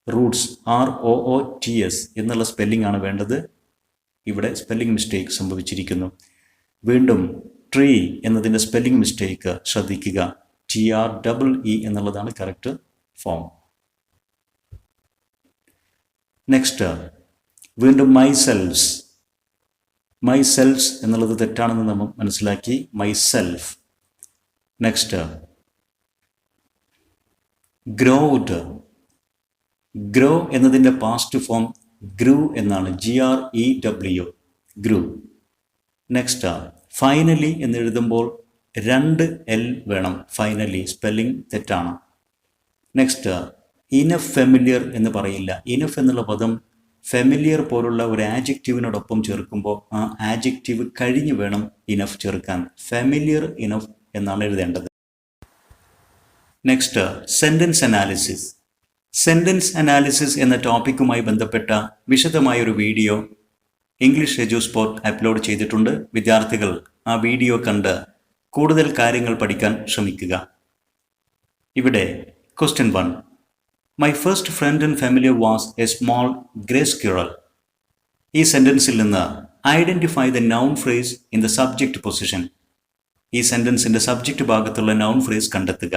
റൂട്ട്സ്, ROOTS എന്നുള്ള സ്പെല്ലിംഗ് ആണ് വേണ്ടത്. ഇവിടെ സ്പെല്ലിംഗ് മിസ്റ്റേക്ക് സംഭവിച്ചിരിക്കുന്നു. വീണ്ടും ട്രീ എന്നതിൻ്റെ സ്പെല്ലിംഗ് മിസ്റ്റേക്ക് ശ്രദ്ധിക്കുക. TREE എന്നുള്ളതാണ് കറക്റ്റ് ഫോം. നെക്സ്റ്റ് വീണ്ടും മൈസെൽഫ്സ്. മൈസെൽഫ്സ് എന്നുള്ളത് തെറ്റാണെന്ന് നമ്മൾ മനസ്സിലാക്കി. മൈസെൽഫ്. നെക്സ്റ്റ് ഗ്രോഡ്. ഗ്രോ എന്നതിൻ്റെ പാസ്റ്റ് ഫോം ഗ്രൂ എന്നാണ്, GREW, ഗ്രൂ. നെക്സ്റ്റ് ഫൈനലി എന്നെഴുതുമ്പോൾ 2 L വേണം, ഫൈനലി. സ്പെല്ലിംഗ് തെറ്റാണ്. നെക്സ്റ്റ് ഇനഫ് ഫെമിലിയർ എന്ന് പറയില്ല. ഇനഫ് എന്നുള്ള പദം ഫെമിലിയർ പോലുള്ള ഒരു ആഡ്ജക്റ്റീവിനോടൊപ്പം ചേർക്കുമ്പോൾ ആ ആഡ്ജക്റ്റീവ് കഴിഞ്ഞ് വേണം ഇനഫ് ചേർക്കാൻ. ഫെമിലിയർ ഇനഫ് എന്നാണ് എഴുതേണ്ടത്. Next, sentence analysis. Sentence analysis എന്ന ടോപ്പിക്കുമായി ബന്ധപ്പെട്ട വിശദമായൊരു വീഡിയോ ഇംഗ്ലീഷ് എജുസ്പോർട്ട് അപ്ലോഡ് ചെയ്തിട്ടുണ്ട്. വിദ്യാർത്ഥികൾ ആ വീഡിയോ കണ്ട് കൂടുതൽ കാര്യങ്ങൾ പഠിക്കാൻ ശ്രമിക്കുക. ഇവിടെ question 1. My first friend and family was a small grey squirrel. ഈ സെൻറ്റൻസിൽ നിന്ന് identify the noun phrase in the subject position. ഈ സെൻറ്റൻസിൻ്റെ സബ്ജക്റ്റ് ഭാഗത്തുള്ള നൗൺ ഫ്രേസ് കണ്ടെത്തുക.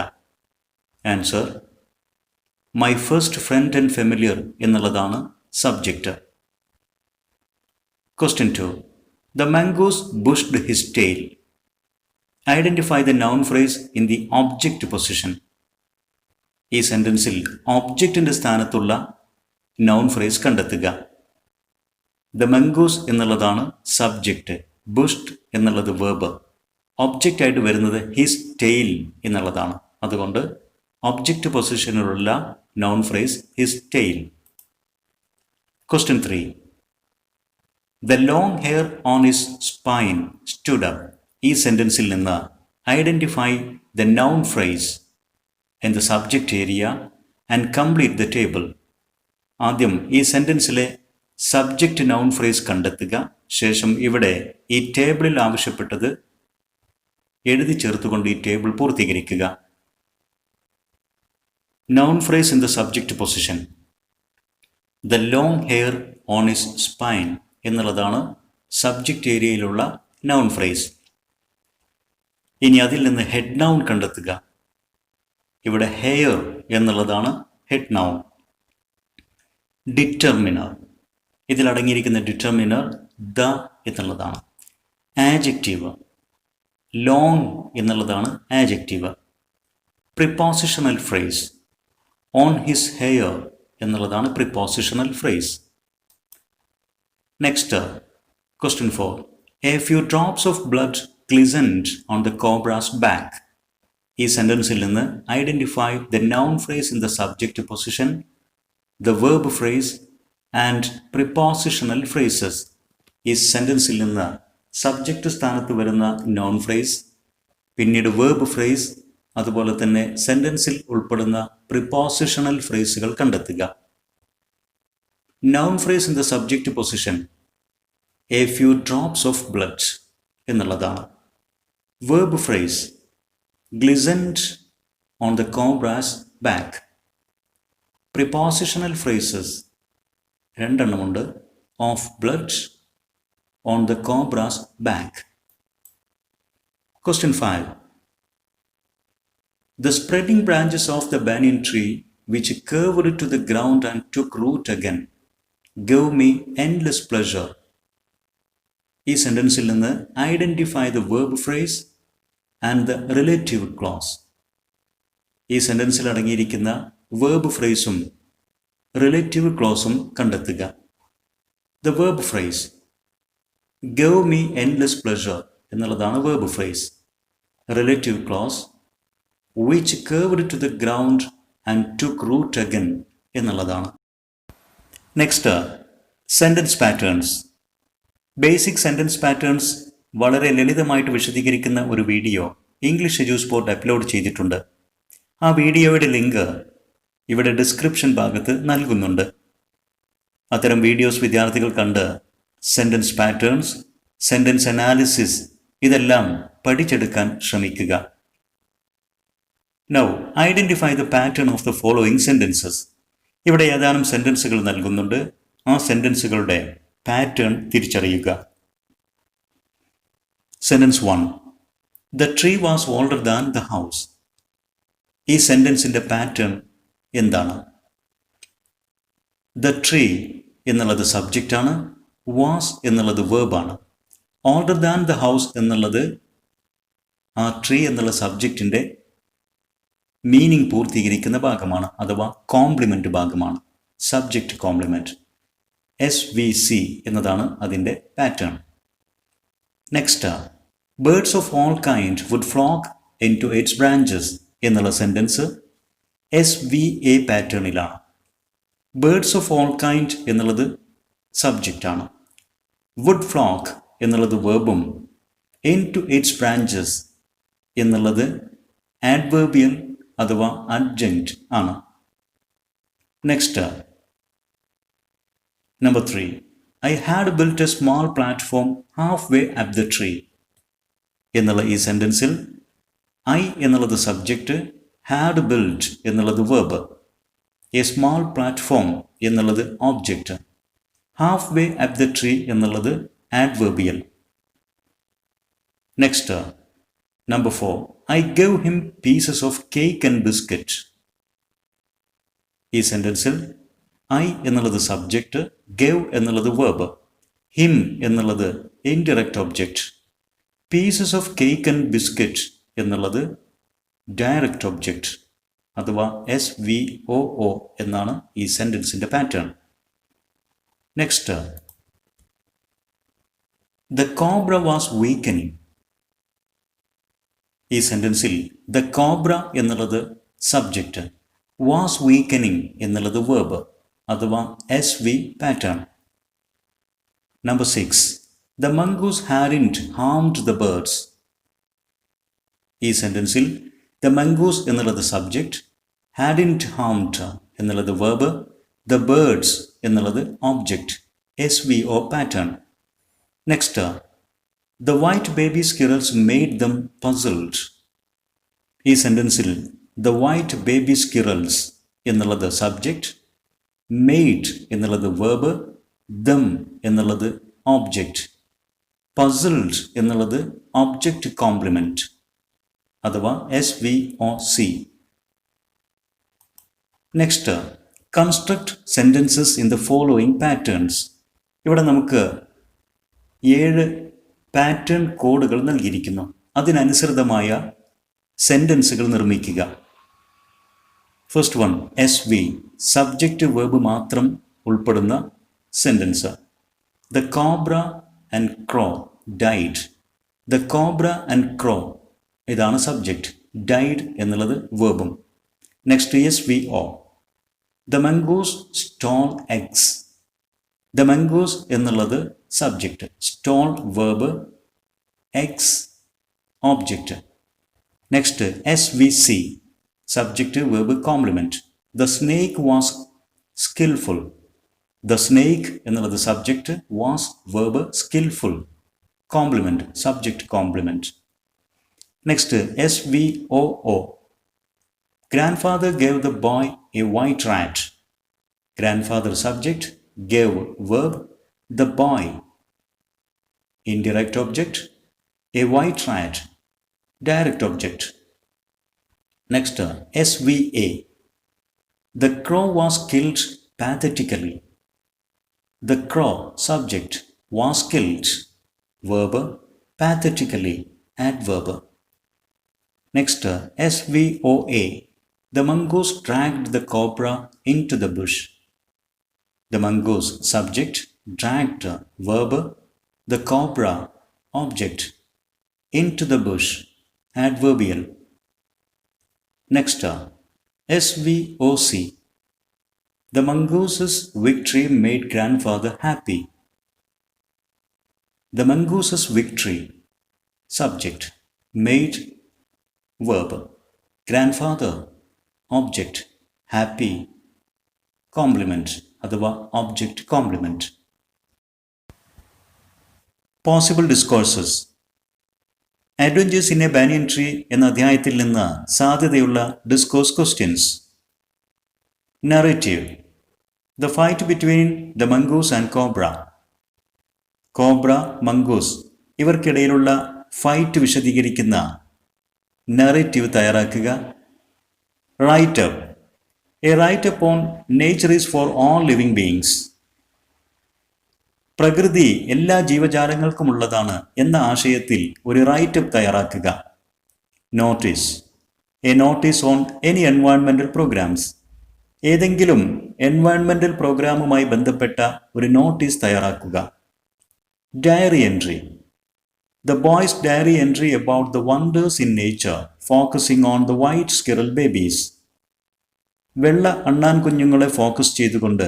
Answer, my first friend and familiar എന്നുള്ളതാണ് subject. Question 2. The mongoose bushed his tail. Identify the noun phrase in the object position. ഈ സെൻറ്റൻസിൽ ഒബ്ജക്റ്റിൻ്റെ സ്ഥാനത്തുള്ള noun phrase കണ്ടെത്തുക. ദ മംഗൂസ് എന്നുള്ളതാണ് സബ്ജക്റ്റ്, ബുഷ്ഡ് എന്നുള്ളത് വേർബ്, ഒബ്ജക്റ്റ് ആയിട്ട് വരുന്നത് ഹിസ് ടെയിൽ എന്നുള്ളതാണ്. അതുകൊണ്ട് ഒബ്ജക്റ്റ് പൊസിഷനിലുള്ള noun phrase his tail. Question 3. The long hair on his spine stood up. ഈ സെൻറ്റൻസിൽ നിന്ന് identify the noun phrase in the subject area and complete the table. ആദ്യം ഈ സെൻറ്റൻസിലെ സബ്ജക്റ്റ് നൗൺ ഫ്രേസ് കണ്ടെത്തുക. ശേഷം ഇവിടെ ഈ ടേബിളിൽ ആവശ്യപ്പെട്ടത് എഴുതി ചേർത്തുകൊണ്ട് ഈ ടേബിൾ പൂർത്തീകരിക്കുക. Noun phrase in the subject position. The long hair on his spine എന്നുള്ളതാണ് സബ്ജക്റ്റ് ഏരിയയിലുള്ള നൗൺ ഫ്രേസ്. ഇനി അതിൽ നിന്ന് ഹെഡ് നൗൺ കണ്ടെത്തുക. ഇവിടെ ഹെയർ എന്നുള്ളതാണ് ഹെഡ് നൗൺ. ഡിറ്റർമിനർ, ഇതിലടങ്ങിയിരിക്കുന്ന ഡിറ്റർമിനർ ദ എന്നുള്ളതാണ്. ആഡ്ജക്റ്റീവ്, ലോങ് എന്നുള്ളതാണ് adjective. Prepositional phrase, on his hair എന്നുള്ളതാണ് prepositional phrase. Next, question 4. A few drops of blood glistened on the cobra's back. ഈ സെൻറ്റൻസിൽ നിന്ന് identify the noun phrase in the subject position, the verb phrase and prepositional phrases. ഈ സെൻറ്റൻസിൽ നിന്ന് subject സ്ഥാനത്ത് വരുന്ന noun phrase, പിന്നീട് verb phrase, അതുപോലെ തന്നെ സെൻറ്റൻസിൽ ഉൾപ്പെടുന്ന പ്രിപ്പോസിഷണൽ ഫ്രേസുകൾ കണ്ടെത്തുക. Noun phrase in the subject position a few drops of blood എന്നുള്ളതാണ്. Verb phrase glistened on the cobra's back. Prepositional phrases രണ്ടെണ്ണമുണ്ട്. Of blood, on the cobra's back. Question 5. The spreading branches of the banyan tree which curved to the ground and took root again gave me endless pleasure. ഈ സെൻറ്റൻസിൽ നിന്ന് identify the verb phrase and the relative clause. ഈ സെൻറ്റൻസിൽ അടങ്ങിയിരിക്കുന്ന verb ഫ്രേസും relative ക്ലോസും കണ്ടെത്തുക. The verb phrase gave me endless pleasure എന്നുള്ളതാണ് verb phrase. Relative clause which curved to the ground and took root again എന്നുള്ളതാണ്. Next, sentence patterns. Basic sentence patterns വളരെ ലളിതമായിട്ട് വിശദീകരിക്കുന്ന ഒരു വീഡിയോ ഇംഗ്ലീഷ് എജുസ്പോർട്ട് അപ്ലോഡ് ചെയ്തിട്ടുണ്ട്. ആ വീഡിയോയുടെ ലിങ്ക് ഇവിടെ ഡിസ്ക്രിപ്ഷൻ ഭാഗത്ത് നൽകുന്നുണ്ട്. അത്തരം വീഡിയോസ് വിദ്യാർത്ഥികൾ കണ്ട് സെൻറ്റൻസ് പാറ്റേൺസ്, സെൻറ്റൻസ് അനാലിസിസ് ഇതെല്ലാം പഠിച്ചെടുക്കാൻ ശ്രമിക്കുക. Now identify the pattern of the following sentences. ഇവിടെ ഏതാനും സെൻറ്റൻസുകൾ നൽകുന്നുണ്ട്. ആ സെൻറ്റൻസുകളുടെ പാറ്റേൺ തിരിച്ചറിയുക. Sentence 1. The tree was older than the house. ഈ സെൻറ്റൻസിൻ്റെ പാറ്റേൺ എന്താണ്? ദ ട്രീ എന്നുള്ളത് സബ്ജക്റ്റാണ്, വാസ് എന്നുള്ളത് വേർബാണ്. ഓൾഡർ ദാൻ ദ ഹൗസ് എന്നുള്ളത് ആ ട്രീ എന്നുള്ള സബ്ജക്റ്റിൻ്റെ മീനിങ് പൂർത്തീകരിക്കുന്ന ഭാഗമാണ്, അഥവാ കോംപ്ലിമെൻ്റ് ഭാഗമാണ്. സബ്ജക്റ്റ് കോംപ്ലിമെൻ്റ്, SVC എന്നതാണ് അതിൻ്റെ pattern. Next, birds of all kind would flock in to its branches എന്നുള്ള സെൻറ്റൻസ് SVA പാറ്റേണിലാണ്. ബേർഡ്സ് ഓഫ് ഓൾ കൈൻഡ് എന്നുള്ളത് സബ്ജക്റ്റാണ്. വുഡ് ഫ്ലോക്ക് എന്നുള്ളത് വേർബും ഇൻ ടു ഇറ്റ്സ് ബ്രാഞ്ചസ് എന്നുള്ളത് ആഡ്വേർബിയൽ അഥവാ അഡ്ജങ്ക്റ്റ് ആണ്. Next number 3. I had built a small platform halfway up the tree. എന്നുള്ള ഈ സെൻറ്റൻസിൽ I എന്നുള്ളത് സബ്ജക്റ്റ്, had built എന്നുള്ളത് വെർബ്, എ സ്മോൾ പ്ലാറ്റ്ഫോം എന്നുള്ളത് object, half way up the tree എന്നുള്ളത് adverbial. Next number 4. I gave him pieces of cake and biscuit. ഈ സെൻറ്റൻസിൽ I എന്നുള്ളത് സബ്ജക്റ്റ്, ഗേവ് എന്നുള്ളത് വെർബ്, ഹിം എന്നുള്ളത് indirect object, pieces of cake and biscuit എന്നുള്ളത് direct object അഥവാ SVOO എന്നാണ് ഈ സെൻറ്റൻസിൻ്റെ pattern. Next the cobra was weakening. ഈ സെൻറ്റൻസിൽ ദ കോബ്ര എന്നുള്ളത് സബ്ജക്റ്റ്, വാസ് വീക്കനിങ് എന്നുള്ളത് വെർബ് അഥവാ SV pattern. Number 6. The mongoose hadn't harmed the birds. ഈ സെൻറ്റൻസിൽ the mongoose എന്നുള്ളത് സബ്ജക്റ്റ്, hadn't harmed എന്നുള്ളത് വെർബ്, the birds എന്നുള്ളത് object, SVO pattern. Next the white baby squirrels made them puzzled. ഈ സെൻറ്റൻസിൽ the white baby squirrels എന്നുള്ളത് subject, made എന്നുള്ളത് verb, them എന്നുള്ളത് ഓബ്ജക്റ്റ്, puzzled എന്നുള്ളത് ഒബ്ജക്റ്റ് കോംപ്ലിമെൻറ്റ് അഥവാ SVOC. Next construct sentences in the following patterns. ഇവിടെ നമുക്ക് 7 pattern കോഡുകൾ നൽകിയിരിക്കുന്നു. അതിനനുസൃതമായ സെൻറ്റൻസുകൾ നിർമ്മിക്കുക. First one SV, subject verb മാത്രം ഉൾപ്പെടുന്ന sentence. The cobra and crow died. The cobra and crow ഇതാണ് സബ്ജക്റ്റ്, ഡൈഡ് എന്നുള്ളത് വെർബും. Next SVO, the mongoose stole eggs. The mongoose എന്നുള്ളത് subject, stole verb, eggs object. Next SVC, subject verb complement. The snake was skillful. The snake എന്നുള്ളത് subject, was verb, skillful complement, subject complement. Next SVOO, grandfather gave the boy a white rat. Grandfather subject, gave verb, the boy indirect object, a white rat direct object. Next SVA, the crow was killed pathetically. The crow subject, was killed verb, pathetically adverb. Next SVOA, the mongoose dragged the cobra into the bush. The mongoose subject, dragged verb, the cobra object, into the bush adverbial. Next SVOC, the mongoose's victory made grandfather happy. The mongoose's victory subject, made verb, grandfather object, happy complement അഥവാ object complement. Possible discourses. Adventures in a Banyan Tree എന്ന അധ്യായത്തിൽ നിന്ന് സാധ്യതയുള്ള discourse questions. Narrative. The fight between the mongoose and cobra. Cobra, mongoose ഇവർക്കിടയിലുള്ള fight വിശദീകരിക്കുന്ന narrative തയ്യാറാക്കുക. Writeup. A writeup on nature is for all living beings. പ്രകൃതി എല്ലാ ജീവജാലങ്ങൾക്കുമുള്ളതാണ് എന്ന ആശയത്തിൽ ഒരു റൈറ്റപ്പ് തയ്യാറാക്കുക. Notice. A notice on any environmental programs. ഏതെങ്കിലും എൻവയോൺമെൻറ്റൽ പ്രോഗ്രാമുമായി ബന്ധപ്പെട്ട ഒരു നോട്ടീസ് തയ്യാറാക്കുക. Diary entry. The boy's diary entry about the wonders in nature, focusing on the white squirrel babies. വെള്ള അണ്ണാൻ കുഞ്ഞുങ്ങളെ ഫോക്കസ് ചെയ്തുകൊണ്ട്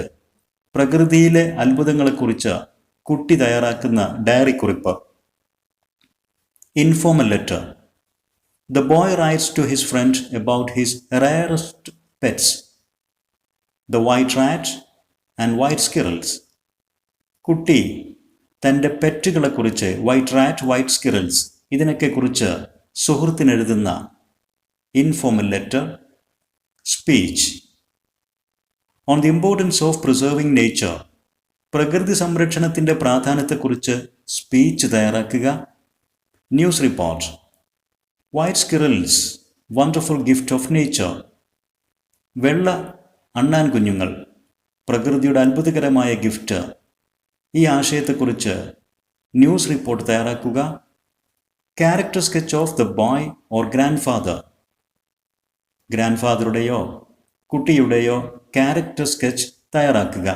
പ്രകൃതിയിലെ അത്ഭുതങ്ങളെക്കുറിച്ച് കുട്ടി തയ്യാറാക്കുന്ന ഡയറി കുറിപ്പ്. Informal letter. The boy writes to his friend about his rarest pets, the white rat and white squirrels. കുട്ടി തൻ്റെ പെറ്റുകളെക്കുറിച്ച് വൈറ്റ് റാറ്റ്, വൈറ്റ് സ്കിറൽസ് ഇതിനൊക്കെ കുറിച്ച് സുഹൃത്തിനെഴുതുന്ന informal letter, speech. On the importance of preserving nature, പ്രകൃതി സംരക്ഷണത്തിൻ്റെ പ്രാധാന്യത്തെക്കുറിച്ച് speech തയ്യാറാക്കുക. News report. White squirrels wonderful gift of nature. വെള്ള അണ്ണാൻ കുഞ്ഞുങ്ങൾ പ്രകൃതിയുടെ അത്ഭുതകരമായ ഗിഫ്റ്റ്. ഈ ആശയത്തെക്കുറിച്ച് ന്യൂസ് റിപ്പോർട്ട് തയ്യാറാക്കുക. Character sketch of the boy or grandfather. ഗ്രാൻഡ് ഫാദറുടെയോ കുട്ടിയുടെയോ ക്യാരക്ടർ സ്കെച്ച് തയ്യാറാക്കുക.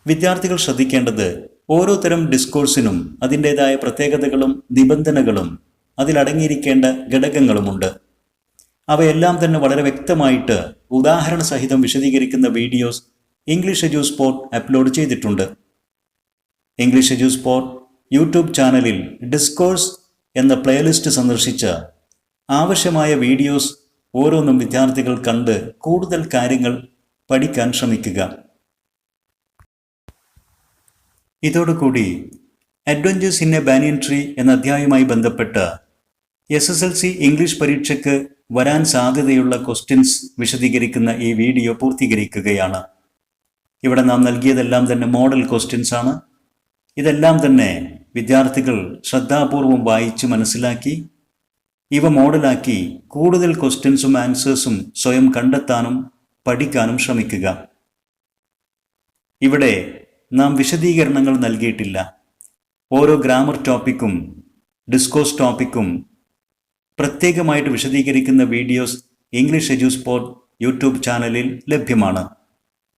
വിദ്യാർത്ഥികൾ ശ്രദ്ധിക്കേണ്ടത് ഓരോ തരം ഡിസ്കോഴ്സിനും അതിൻ്റേതായ പ്രത്യേകതകളും നിബന്ധനകളും അതിലടങ്ങിയിരിക്കേണ്ട ഘടകങ്ങളുമുണ്ട്. അവയെല്ലാം തന്നെ വളരെ വ്യക്തമായിട്ട് ഉദാഹരണ സഹിതം വിശദീകരിക്കുന്ന videos English Edu Spot upload ചെയ്തിട്ടുണ്ട്. ഇംഗ്ലീഷ് എഡ്യൂ സ്പോട്ട് യൂട്യൂബ് ചാനലിൽ ഡിസ്കോഴ്സ് എന്ന പ്ലേലിസ്റ്റ് സന്ദർശിച്ച് ആവശ്യമായ വീഡിയോസ് ഓരോന്നും വിദ്യാർത്ഥികൾ കണ്ട് കൂടുതൽ കാര്യങ്ങൾ പഠിക്കാൻ ശ്രമിക്കുക. ഇതോടുകൂടി adventures in a banyan tree എന്ന അധ്യായവുമായി ബന്ധപ്പെട്ട് SSLC ഇംഗ്ലീഷ് പരീക്ഷയ്ക്ക് വരാൻ സാധ്യതയുള്ള ക്വസ്റ്റ്യൻസ് വിശദീകരിക്കുന്ന ഈ വീഡിയോ പൂർത്തീകരിക്കുകയാണ്. ഇവിടെ നാം നൽകിയതെല്ലാം തന്നെ മോഡൽ ക്വസ്റ്റ്യൻസ് ആണ്. ഇതെല്ലാം തന്നെ വിദ്യാർത്ഥികൾ ശ്രദ്ധാപൂർവം വായിച്ച് മനസ്സിലാക്കി ഇവ മോഡലാക്കി കൂടുതൽ ക്വസ്റ്റ്യൻസും ആൻസേഴ്സും സ്വയം കണ്ടെത്താനും പഠിക്കാനും ശ്രമിക്കുക. ഇവിടെ നാം വിശദീകരണങ്ങൾ നൽകിയിട്ടില്ല. ഓരോ ഗ്രാമർ ടോപ്പിക്കും ഡിസ്കോഴ്സ് ടോപ്പിക്കും പ്രത്യേകമായിട്ട് വിശദീകരിക്കുന്ന videos English Edu Spot YouTube ചാനലിൽ ലഭ്യമാണ്.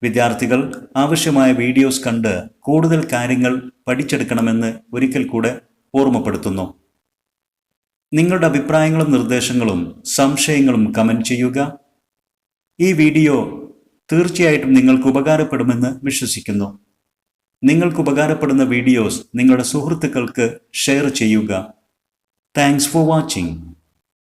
വിദ്യാർത്ഥികൾ ആവശ്യമായ വീഡിയോസ് കണ്ട് കൂടുതൽ കാര്യങ്ങൾ പഠിച്ചെടുക്കണമെന്ന് ഒരിക്കൽ കൂടെ ഓർമ്മപ്പെടുത്തുന്നു. നിങ്ങളുടെ അഭിപ്രായങ്ങളും നിർദ്ദേശങ്ങളും സംശയങ്ങളും കമൻറ്റ് ചെയ്യുക. ഈ വീഡിയോ തീർച്ചയായിട്ടും നിങ്ങൾക്ക് ഉപകാരപ്പെടുമെന്ന് വിശ്വസിക്കുന്നു. നിങ്ങൾക്ക് ഉപകാരപ്പെടുന്ന വീഡിയോസ് നിങ്ങളുടെ സുഹൃത്തുക്കൾക്ക് ഷെയർ ചെയ്യുക. Thanks for watching.